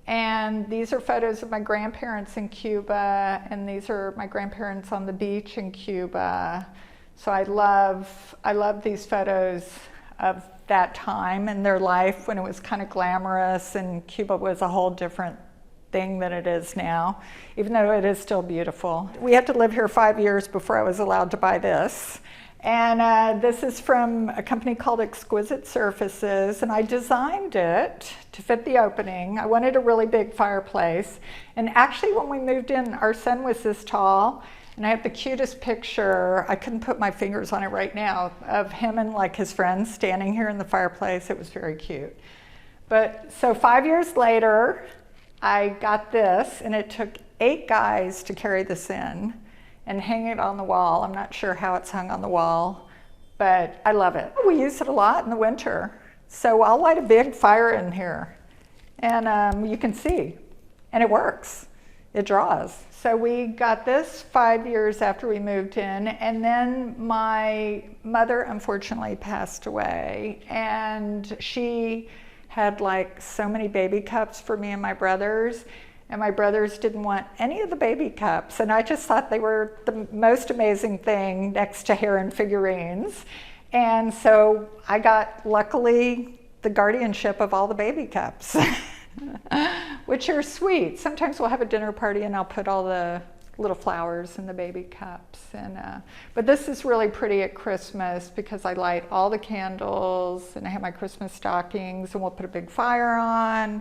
and these are photos of my grandparents in Cuba, and these are my grandparents on the beach in Cuba. So I love these photos of that time and their life when it was kind of glamorous, and Cuba was a whole different thing than it is now, even though it is still beautiful. We had to live here 5 years before I was allowed to buy this. And this is from a company called Exquisite Surfaces, and I designed it to fit the opening. I wanted a really big fireplace. And actually when we moved in, our son was this tall, and I have the cutest picture, I couldn't put my fingers on it right now, of him and like his friends standing here in the fireplace. It was very cute. But so 5 years later, I got this, and it took 8 guys to carry this in and hang it on the wall. I'm not sure how it's hung on the wall, but I love it. We use it a lot in the winter. So I'll light a big fire in here, and you can see, and it works. It draws. So we got this 5 years after we moved in, and then my mother unfortunately passed away, and she had like so many baby cups for me and my brothers. And my brothers didn't want any of the baby cups. And I just thought they were the most amazing thing next to heron figurines. And so I got, luckily, the guardianship of all the baby cups, which are sweet. Sometimes we'll have a dinner party and I'll put all the little flowers in the baby cups. But this is really pretty at Christmas because I light all the candles and I have my Christmas stockings, and we'll put a big fire on.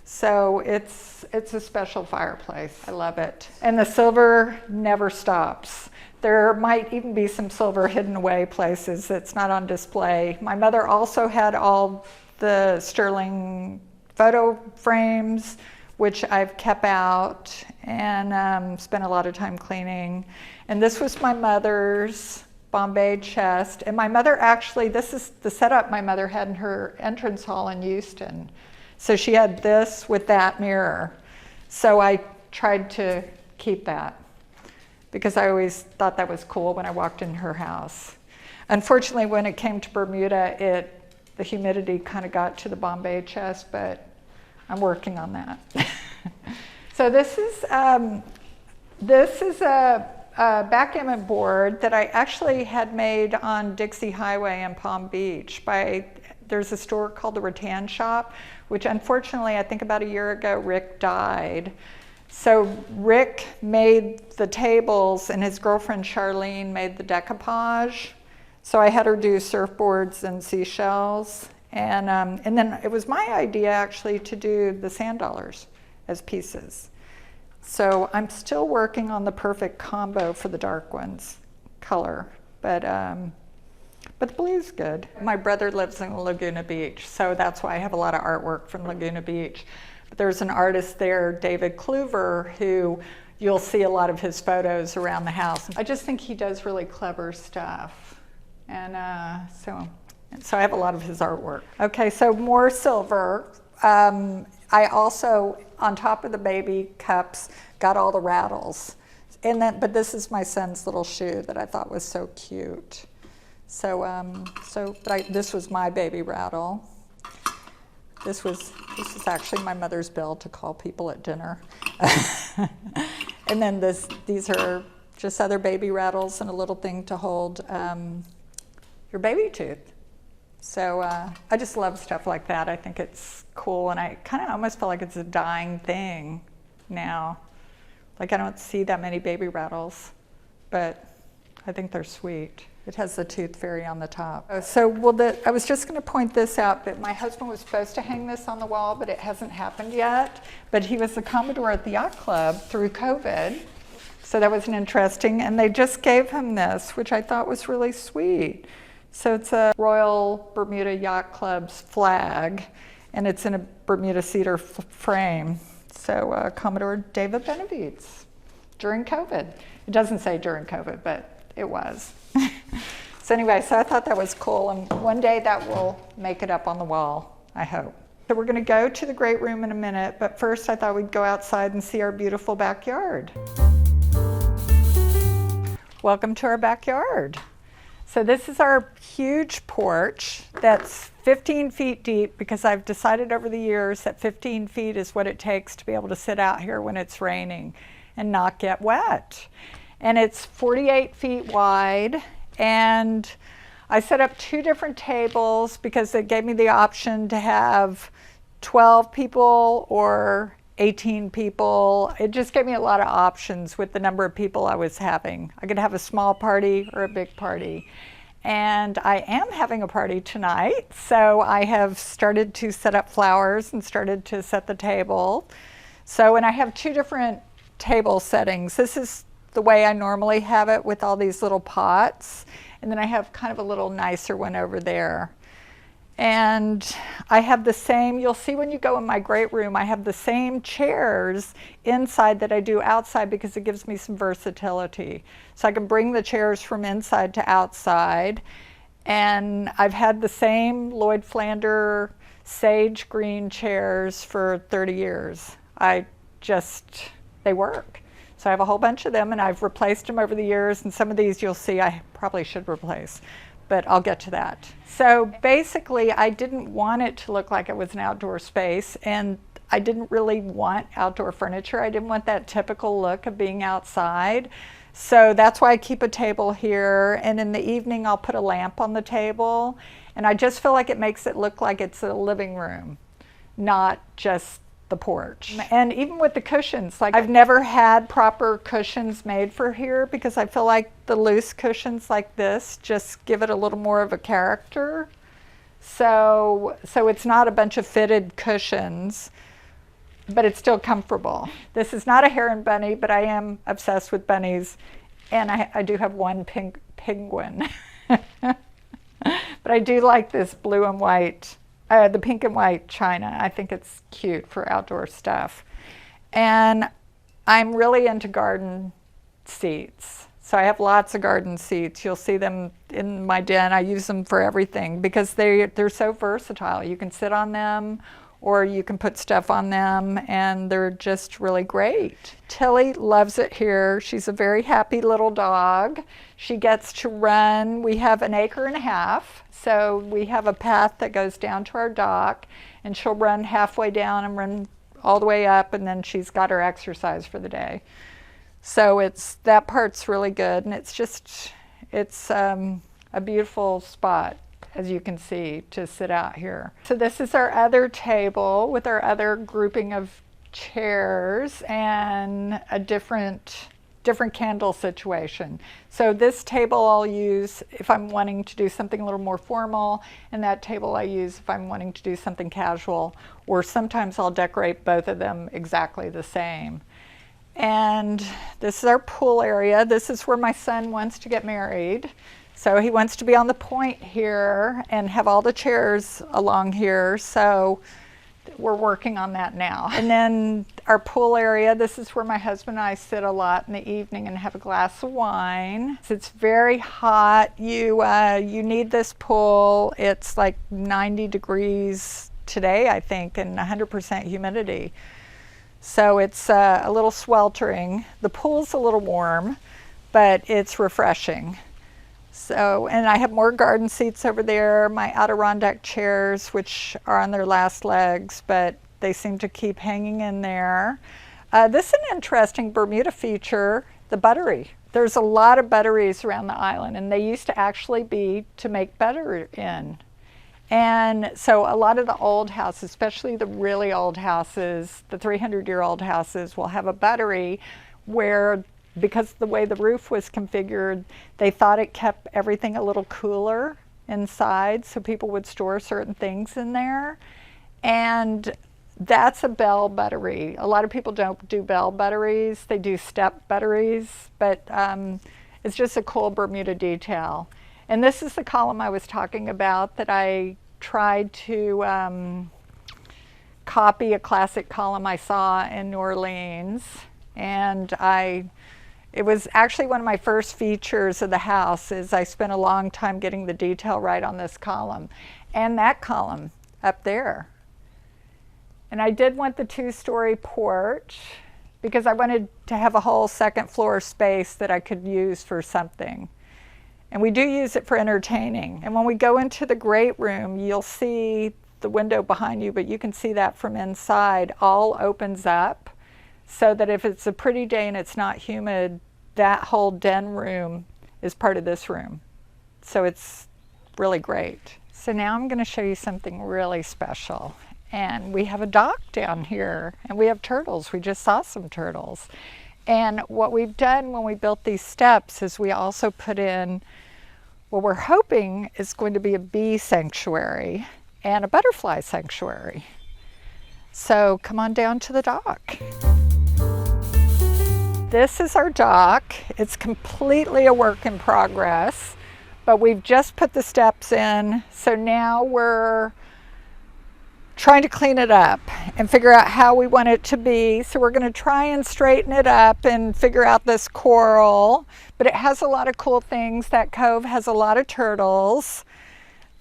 So it's a special fireplace. I love it. And the silver never stops. There might even be some silver hidden away places that's not on display. My mother also had all the sterling photo frames, which I've kept out and spent a lot of time cleaning. And this was my mother's Bombay chest. And my mother actually, this is the setup my mother had in her entrance hall in Houston. So she had this with that mirror. So I tried to keep that because I always thought that was cool when I walked in her house. Unfortunately, when it came to Bermuda, the humidity kind of got to the Bombay chest, but I'm working on that. So this is a backgammon board that I actually had made on Dixie Highway in Palm Beach. There's a store called the Rattan Shop which unfortunately I think about a year ago Rick died. So Rick made the tables and his girlfriend Charlene made the decoupage. So I had her do surfboards and seashells. And then it was my idea actually to do the sand dollars as pieces. So I'm still working on the perfect combo for the dark ones, color, but the blue's good. My brother lives in Laguna Beach, so that's why I have a lot of artwork from Laguna Beach. But there's an artist there, David Kluver, who you'll see a lot of his photos around the house. I just think he does really clever stuff. And so I have a lot of his artwork. Okay, so more silver. I also, on top of the baby cups, got all the rattles. But this is my son's little shoe that I thought was so cute. This was my baby rattle. This is actually my mother's bell to call people at dinner. And then these are just other baby rattles and a little thing to hold your baby tooth. So I just love stuff like that. I think it's cool, and I kind of almost feel like it's a dying thing now. Like I don't see that many baby rattles, but I think they're sweet. It has the tooth fairy on the top. I was just going to point this out, that my husband was supposed to hang this on the wall, but it hasn't happened yet. But he was the Commodore at the yacht club through COVID, so that was interesting. And they just gave him this, which I thought was really sweet. So it's a Royal Bermuda Yacht Club's flag, and it's in a Bermuda cedar frame. So Commodore David Benavides during COVID. It doesn't say during COVID, but it was. So anyway, so I thought that was cool, and one day that will make it up on the wall, I hope. So we're going to go to the great room in a minute, but first I thought we'd go outside and see our beautiful backyard. Welcome to our backyard. So this is our huge porch that's 15 feet deep, because I've decided over the years that 15 feet is what it takes to be able to sit out here when it's raining and not get wet. And it's 48 feet wide, and I set up 2 different tables because it gave me the option to have 12 people or 18 people. It just gave me a lot of options with the number of people I was having. I could have a small party or a big party. And I am having a party tonight, so I have started to set up flowers and started to set the table. And I have 2 different table settings. This is the way I normally have it with all these little pots, and then I have kind of a little nicer one over there. And I have the same, you'll see when you go in my great room, I have the same chairs inside that I do outside, because it gives me some versatility. So I can bring the chairs from inside to outside. And I've had the same Lloyd Flander sage green chairs for 30 years. They work. So I have a whole bunch of them, and I've replaced them over the years, and some of these you'll see I probably should replace, but I'll get to that. So basically, I didn't want it to look like it was an outdoor space, and I didn't really want outdoor furniture. I didn't want that typical look of being outside. So that's why I keep a table here, and in the evening I'll put a lamp on the table, and I just feel like it makes it look like it's a living room, not just the porch. And even with the cushions, like I've never had proper cushions made for here, because I feel like the loose cushions like this just give it a little more of a character. So it's not a bunch of fitted cushions, but it's still comfortable. This is not a heron bunny, but I am obsessed with bunnies, and I do have one penguin. But I do like this blue and white, the pink and white china. I think it's cute for outdoor stuff. And I'm really into garden seats. So I have lots of garden seats. You'll see them in my den. I use them for everything because they're so versatile. You can sit on them, or you can put stuff on them, and they're just really great. Tilly loves it here. She's a very happy little dog. She gets to run. We have 1.5 acres, so we have a path that goes down to our dock, and she'll run halfway down and run all the way up, and then she's got her exercise for the day. So that part's really good, and it's a beautiful spot as you can see, to sit out here. So this is our other table with our other grouping of chairs and a different candle situation. So this table I'll use if I'm wanting to do something a little more formal, and that table I use if I'm wanting to do something casual, or sometimes I'll decorate both of them exactly the same. And this is our pool area. This is where my son wants to get married. So he wants to be on the point here and have all the chairs along here. So we're working on that now. And then our pool area, this is where my husband and I sit a lot in the evening and have a glass of wine. It's very hot. You need this pool. It's like 90 degrees today, I think, and 100% humidity. So it's a little sweltering. The pool's a little warm, but it's refreshing. So, and I have more garden seats over there, my Adirondack chairs, which are on their last legs, but they seem to keep hanging in there. This is an interesting Bermuda feature, the buttery. There's a lot of butteries around the island, and they used to actually be to make butter in. And so a lot of the old houses, especially the really old houses, the 300-year-old houses, will have a buttery where, because of the way the roof was configured, they thought it kept everything a little cooler inside, so people would store certain things in there. And that's a bell buttery. A lot of people don't do bell butteries, they do step butteries, but it's just a cool Bermuda detail. And this is the column I was talking about that I tried to copy a classic column I saw in New Orleans. And it was actually one of my first features of the house. Is I spent a long time getting the detail right on this column and that column up there. And I did want the 2-story porch because I wanted to have a whole second floor space that I could use for something. And we do use it for entertaining. And when we go into the great room, you'll see the window behind you, but you can see that from inside all opens up, so that if it's a pretty day and it's not humid, that whole den room is part of this room. So it's really great. So now I'm going to show you something really special. And we have a dock down here, and we have turtles. We just saw some turtles. And what we've done when we built these steps is we also put in what we're hoping is going to be a bee sanctuary and a butterfly sanctuary. So come on down to the dock. This is our dock. It's completely a work in progress, but we've just put the steps in. So now we're trying to clean it up and figure out how we want it to be. So we're going to try and straighten it up and figure out this coral, but it has a lot of cool things. That cove has a lot of turtles.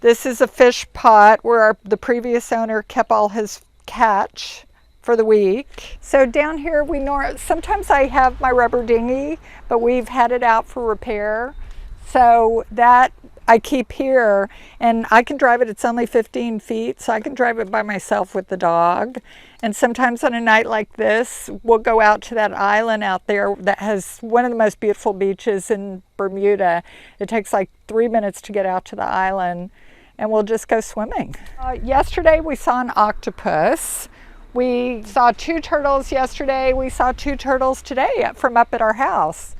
This is a fish pot where the previous owner kept all his catch for the week. So down here, sometimes I have my rubber dinghy, but we've had it out for repair. So that I keep here, and I can drive it. It's only 15 feet, so I can drive it by myself with the dog. And sometimes on a night like this, we'll go out to that island out there that has one of the most beautiful beaches in Bermuda. It takes like 3 minutes to get out to the island, and we'll just go swimming. Yesterday, we saw an octopus. We saw 2 turtles yesterday. We saw 2 turtles today from up at our house.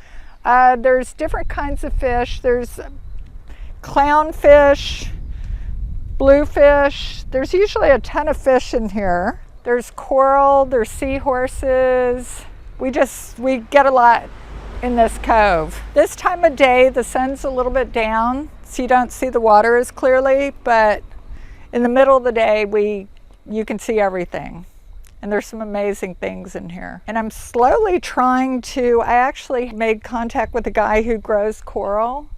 There's different kinds of fish. There's clownfish, bluefish. There's usually a ton of fish in here. There's coral, there's seahorses. We get a lot in this cove. This time of day, the sun's a little bit down, so you don't see the water as clearly, but in the middle of the day, you can see everything. And there's some amazing things in here. And I'm slowly I actually made contact with a guy who grows coral,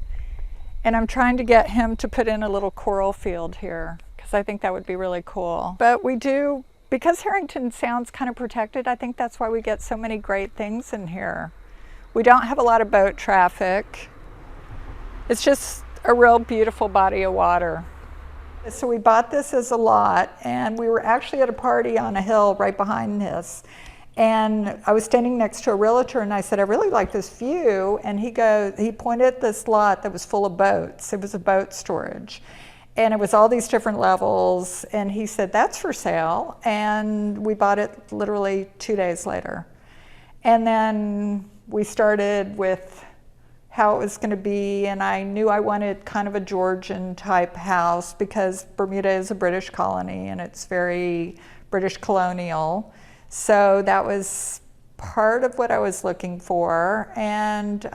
and I'm trying to get him to put in a little coral field here, because I think that would be really cool. But because Harrington Sound's kind of protected, I think that's why we get so many great things in here. We don't have a lot of boat traffic. It's just a real beautiful body of water. So we bought this as a lot, and we were actually at a party on a hill right behind this. And I was standing next to a realtor, and I said, I really like this view. And he pointed at this lot that was full of boats. It was a boat storage. And it was all these different levels. And he said, that's for sale. And we bought it literally 2 days later. And then we started with how it was going to be, and I knew I wanted kind of a Georgian type house because Bermuda is a British colony and it's very British colonial. So that was part of what I was looking for, and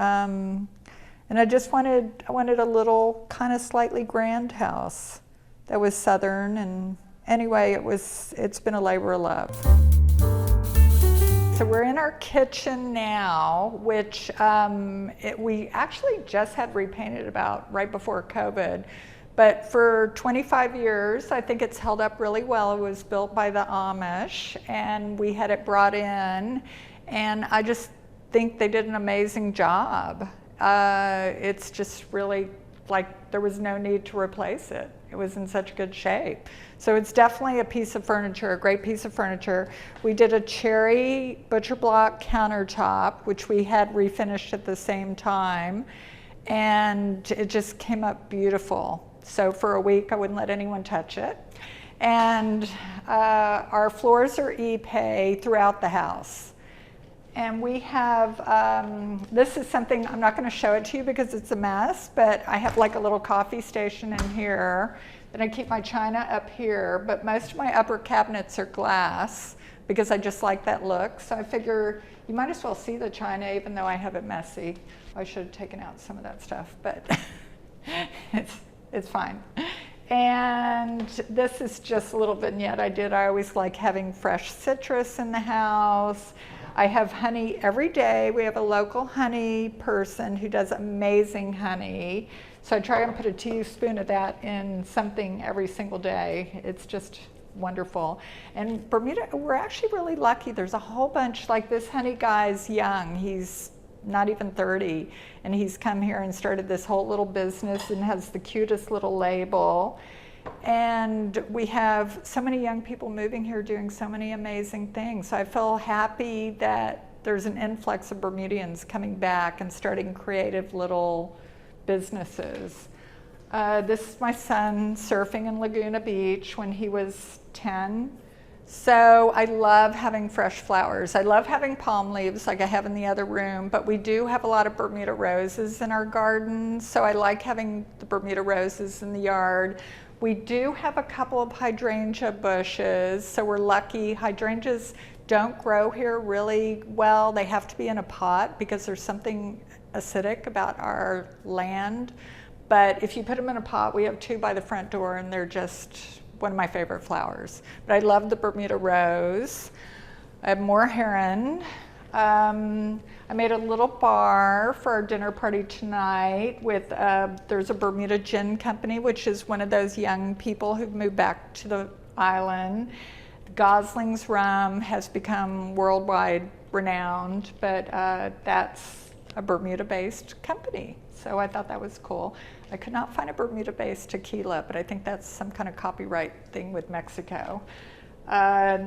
I just wanted a little kind of slightly grand house that was southern. And anyway, it's been a labor of love. So we're in our kitchen now, which we actually just had repainted about right before COVID. But for 25 years, I think it's held up really well. It was built by the Amish, and we had it brought in. And I just think they did an amazing job. It's just really like there was no need to replace it. It was in such good shape. So it's definitely a piece of furniture, a great piece of furniture. We did a cherry butcher block countertop, which we had refinished at the same time, and it just came up beautiful. So for a week, I wouldn't let anyone touch it. And our floors are Ipe throughout the house. And we have, this is something, I'm not going to show it to you because it's a mess, but I have like a little coffee station in here. Then I keep my china up here, but most of my upper cabinets are glass because I just like that look. So I figure you might as well see the china even though I have it messy. I should have taken out some of that stuff, but it's fine. And this is just a little vignette I did. I always like having fresh citrus in the house. I have honey every day. We have a local honey person who does amazing honey. So I try and put a teaspoon of that in something every single day. It's just wonderful. And Bermuda, we're actually really lucky. There's a whole bunch, like this honey guy's young. He's not even 30. And he's come here and started this whole little business and has the cutest little label. And we have so many young people moving here doing so many amazing things. So I feel happy that there's an influx of Bermudians coming back and starting creative little businesses. This is my son surfing in Laguna Beach when he was 10. So I love having fresh flowers. I love having palm leaves like I have in the other room, but we do have a lot of Bermuda roses in our garden. So I like having the Bermuda roses in the yard. We do have a couple of hydrangea bushes, so we're lucky. Hydrangeas don't grow here really well. They have to be in a pot because there's something acidic about our land. But if you put them in a pot, we have 2 by the front door, and they're just one of my favorite flowers. But I love the Bermuda rose. I have more heron. I made a little bar for our dinner party tonight with, there's a Bermuda Gin Company, which is one of those young people who've moved back to the island. Gosling's rum has become worldwide renowned, but that's a Bermuda-based company. So I thought that was cool. I could not find a Bermuda-based tequila, but I think that's some kind of copyright thing with Mexico.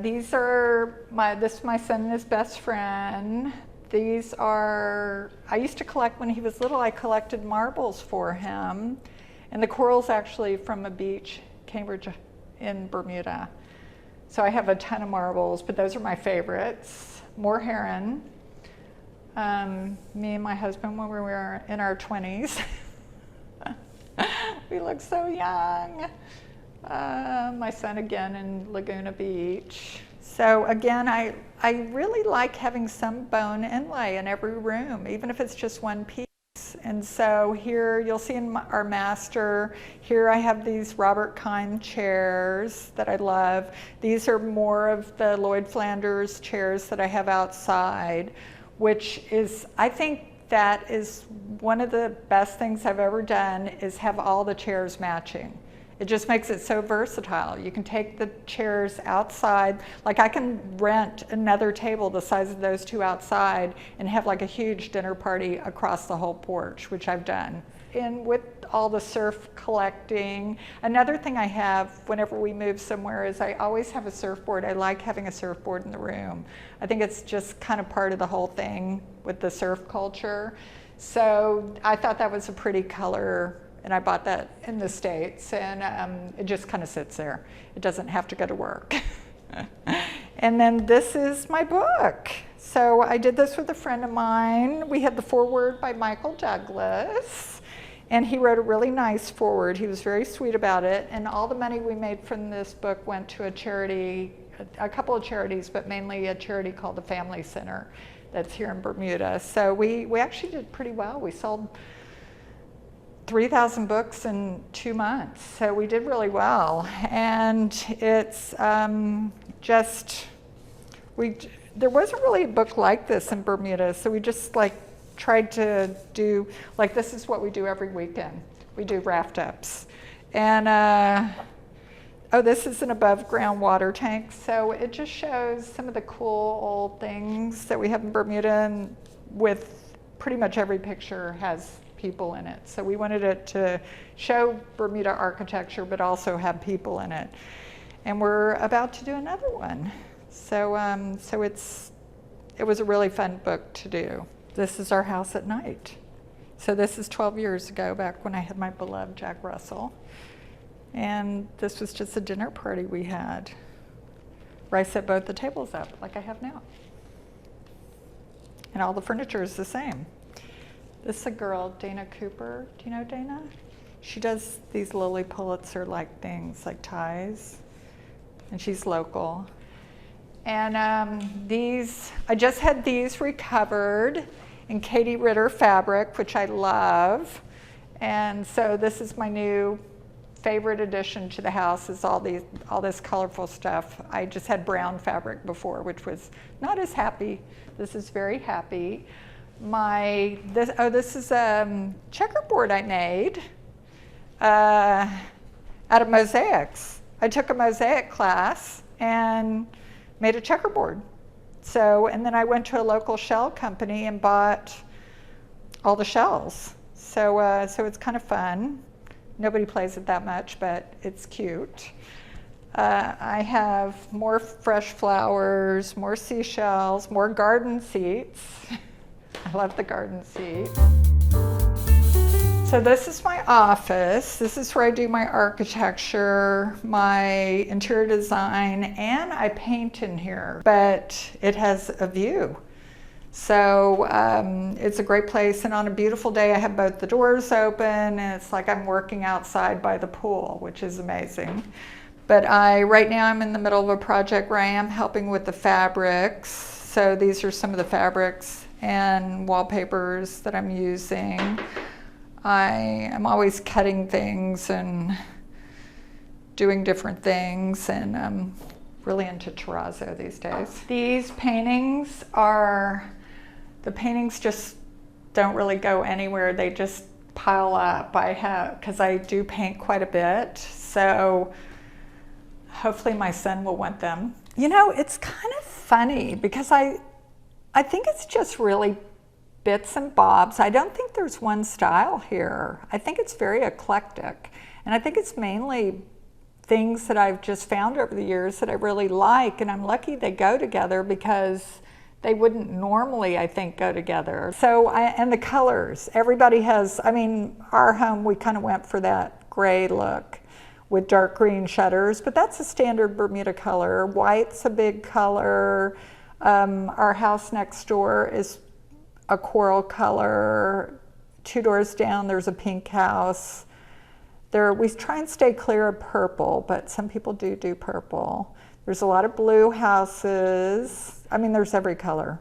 These are this is my son and his best friend. These are, I used to collect when he was little, I collected marbles for him. And the coral's actually from a beach, Cambridge in Bermuda. So I have a ton of marbles, but those are my favorites. More heron. Me and my husband when we were in our 20s. We look so young. My son again in Laguna Beach. So again, I really like having some bone inlay in every room, even if it's just one piece. And so here you'll see in our master, here I have these Robert Kine chairs that I love. These are more of the Lloyd Flanders chairs that I have outside, which is, I think that is one of the best things I've ever done, is have all the chairs matching. It just makes it so versatile. You can take the chairs outside. Like I can rent another table the size of those 2 outside and have like a huge dinner party across the whole porch, which I've done. And with all the surf collecting, another thing I have whenever we move somewhere is I always have a surfboard. I like having a surfboard in the room. I think it's just kind of part of the whole thing with the surf culture. So I thought that was a pretty color And I bought that in the States, and it just kind of sits there. It doesn't have to go to work. And then this is my book. So I did this with a friend of mine. We had the foreword by Michael Douglas, and he wrote a really nice foreword. He was very sweet about it, and all the money we made from this book went to a charity, a couple of charities, but mainly a charity called the Family Center that's here in Bermuda. So we actually did pretty well. We sold 3,000 books in 2 months, so we did really well. And it's there wasn't really a book like this in Bermuda, so we just tried to do, this is what we do every weekend. We do raft ups. And this is an above ground water tank, so it just shows some of the cool old things that we have in Bermuda, and with pretty much every picture has people in it. So we wanted it to show Bermuda architecture, but also have people in it. And we're about to do another one. So it was a really fun book to do. This is our house at night. So this is 12 years ago, back when I had my beloved Jack Russell. And this was just a dinner party we had, where I set both the tables up like I have now. And all the furniture is the same. This is a girl, Dana Cooper. Do you know Dana? She does these Lily Pulitzer-like things, like ties, and she's local. And I just had these recovered in Katie Ritter fabric, which I love. And so this is my new favorite addition to the house, is all this colorful stuff. I just had brown fabric before, which was not as happy. This is very happy. This is a checkerboard I made out of mosaics. I took a mosaic class and made a checkerboard. So, and then I went to a local shell company and bought all the shells. So it's kind of fun. Nobody plays it that much, but it's cute. I have more fresh flowers, more seashells, more garden seats. I love the garden seat. So this is my office. This is where I do my architecture, my interior design, and I paint in here, but it has a view. So it's a great place, and on a beautiful day I have both the doors open, and it's like I'm working outside by the pool, which is amazing. But right now I'm in the middle of a project where I am helping with the fabrics. So these are some of the fabrics and wallpapers that I'm using. I am always cutting things and doing different things, and I'm really into terrazzo these days. These paintings the paintings just don't really go anywhere. They just pile up. Because I do paint quite a bit, so hopefully my son will want them. You know, it's kind of funny because I think it's just really bits and bobs. I don't think there's one style here. I think it's very eclectic, and I think it's mainly things that I've just found over the years that I really like, and I'm lucky they go together because they wouldn't normally, I think, go together. So, and the colors, everybody has, our home, we kind of went for that gray look with dark green shutters, but that's a standard Bermuda color. White's a big color. Our house next door is a coral color. 2 doors down, there's a pink house. We try and stay clear of purple, but some people do purple. There's a lot of blue houses. There's every color.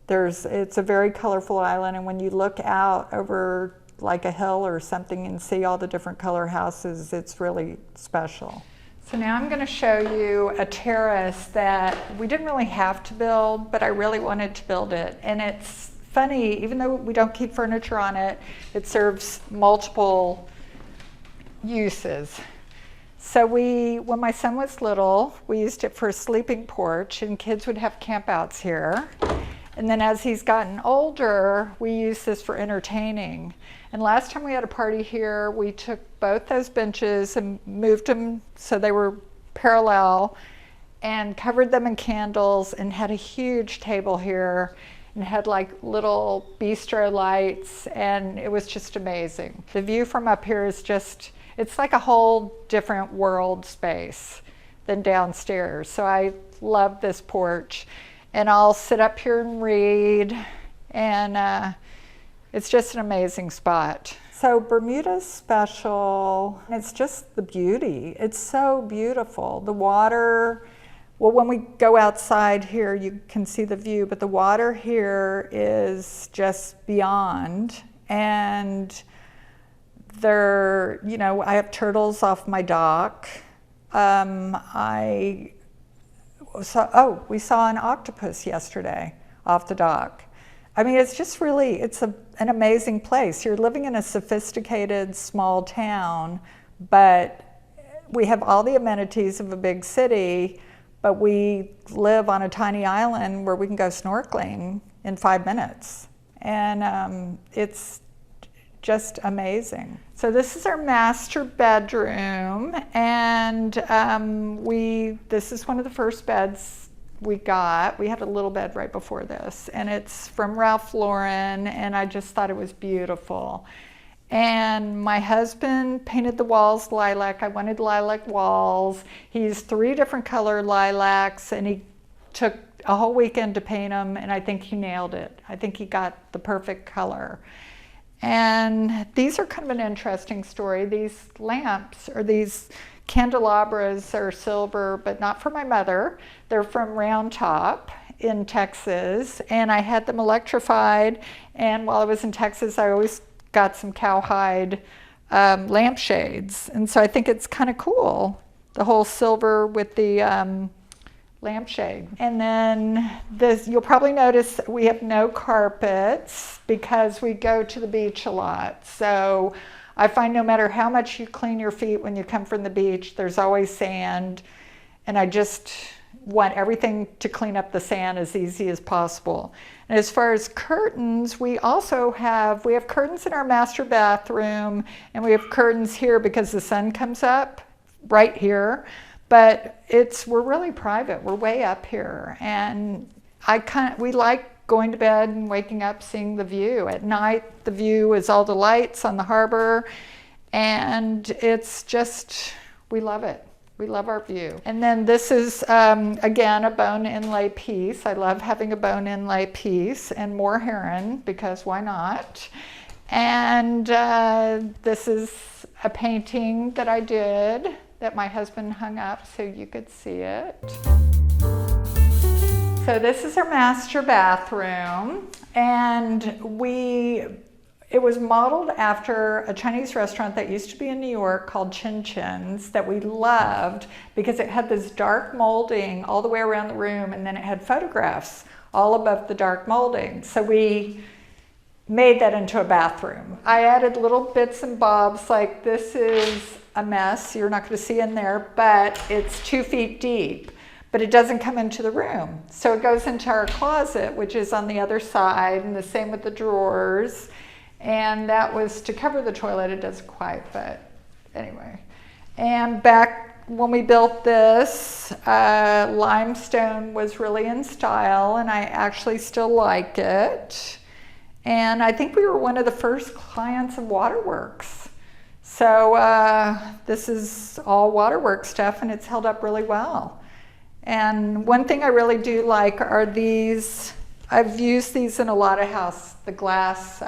It's a very colorful island, and when you look out over like a hill or something and see all the different color houses, it's really special. So now I'm going to show you a terrace that we didn't really have to build, but I really wanted to build it. And it's funny, even though we don't keep furniture on it, it serves multiple uses. So when my son was little, we used it for a sleeping porch, and kids would have campouts here. And then as he's gotten older, we use this for entertaining. And last time we had a party here, we took both those benches and moved them so they were parallel and covered them in candles and had a huge table here. and had like little bistro lights, and it was just amazing. The view from up here is just, it's like a whole different world space than downstairs. So I love this porch, and I'll sit up here and read, and it's just an amazing spot. So Bermuda's special, it's just the beauty. It's so beautiful. The water, well, when we go outside here, you can see the view, but the water here is just beyond. And there, you know, I have turtles off my dock. We saw an octopus yesterday off the dock. I mean, it's just really, it's an amazing place. You're living in a sophisticated small town, but we have all the amenities of a big city, but we live on a tiny island where we can go snorkeling in 5 minutes. And it's just amazing. So this is our master bedroom, and this is one of the first beds we got. We had a little bed right before this, and it's from Ralph Lauren, and I just thought it was beautiful. And my husband painted the walls lilac. I wanted lilac walls. He used 3 different color lilacs, and he took a whole weekend to paint them, and I think he nailed it. I think he got the perfect color. And these are kind of an interesting story. These lamps, or these candelabras, are silver, but not for my mother. They're from Round Top in Texas, and I had them electrified, and while I was in Texas, I always got some cowhide lampshades, and so I think it's kind of cool, the whole silver with the lampshade. And then this, you'll probably notice we have no carpets because we go to the beach a lot. So I find no matter how much you clean your feet when you come from the beach, there's always sand, and I just want everything to clean up the sand as easy as possible. And as far as curtains, we have curtains in our master bathroom, and we have curtains here because the sun comes up right here. But we're really private. We're way up here, and we like going to bed and waking up seeing the view. At night, the view is all the lights on the harbor, and it's just, we love it. We love our view. And then this is, again, a bone inlay piece. I love having a bone inlay piece, and more heron, because why not? And this is a painting that I did that my husband hung up so you could see it. So this is our master bathroom, and it was modeled after a Chinese restaurant that used to be in New York called Chin Chin's that we loved because it had this dark molding all the way around the room, and then it had photographs all above the dark molding. So we made that into a bathroom. I added little bits and bobs, like this is a mess, you're not going to see in there, but it's 2 feet deep, but it doesn't come into the room. So it goes into our closet, which is on the other side, and the same with the drawers. And that was to cover the toilet. It doesn't quite, but anyway. And back when we built this, limestone was really in style, and I actually still like it. And I think we were one of the first clients of Waterworks. So this is all Waterworks stuff, and it's held up really well. And one thing I really do like are these. I've used these in a lot of houses, the glass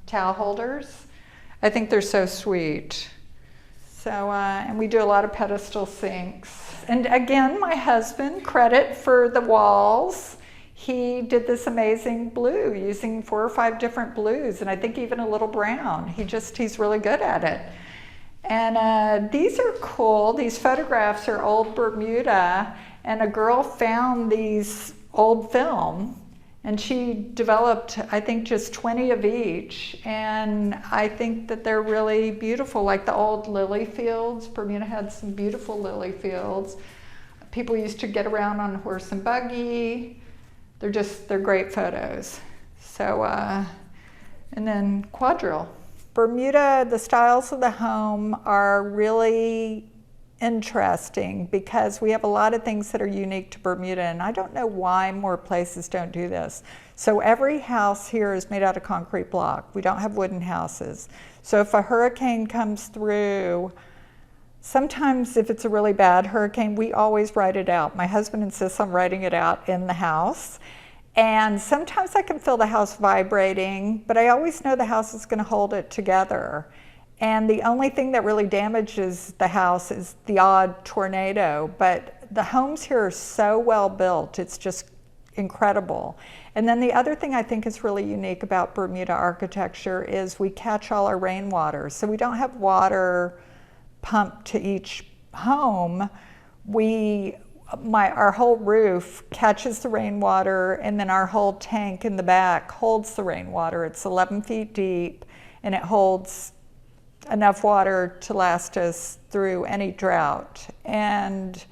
towel holders. I think they're so sweet. So, and we do a lot of pedestal sinks. And again, my husband, credit for the walls. He did this amazing blue using 4 or 5 different blues, and I think even a little brown. He's really good at it. And these are cool. These photographs are old Bermuda, and a girl found these old film, and she developed, I think, just 20 of each. And I think that they're really beautiful, like the old lily fields. Bermuda had some beautiful lily fields. People used to get around on horse and buggy. They're great photos. So, and then quadrille. Bermuda, the styles of the home are really interesting because we have a lot of things that are unique to Bermuda, and I don't know why more places don't do this. So every house here is made out of concrete block. We don't have wooden houses. So if a hurricane comes through, sometimes if it's a really bad hurricane, we always write it out. My husband insists on writing it out in the house. And sometimes I can feel the house vibrating, but I always know the house is going to hold it together. And the only thing that really damages the house is the odd tornado. But the homes here are so well built, it's just incredible. And then the other thing I think is really unique about Bermuda architecture is we catch all our rainwater. So we don't have water pumped to each home. Our whole roof catches the rainwater, and then our whole tank in the back holds the rainwater. It's 11 feet deep, and it holds enough water to last us through any drought. And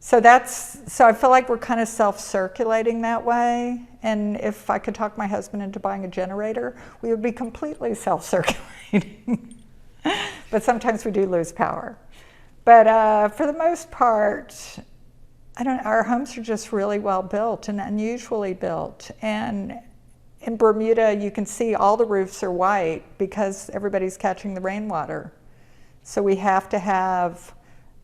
so I feel like we're kind of self-circulating that way. And if I could talk my husband into buying a generator, we would be completely self-circulating. But sometimes we do lose power. But for the most part, our homes are just really well built and unusually built. And in Bermuda, you can see all the roofs are white because everybody's catching the rainwater. So we have to have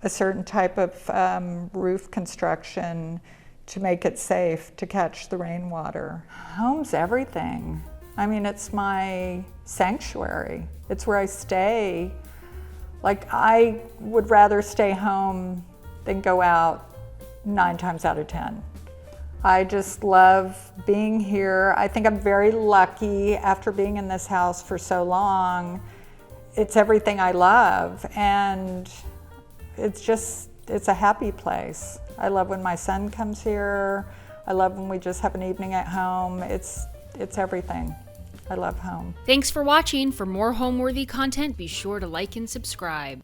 a certain type of roof construction to make it safe to catch the rainwater. Home's everything. I mean, it's my sanctuary. It's where I stay. Like, I would rather stay home than go out 9 times out of 10. I just love being here. I think I'm very lucky after being in this house for so long. It's everything I love, and it's a happy place. I love when my son comes here. I love when we just have an evening at home. It's everything. I love home. Thanks for watching. For more Homeworthy content, be sure to like and subscribe.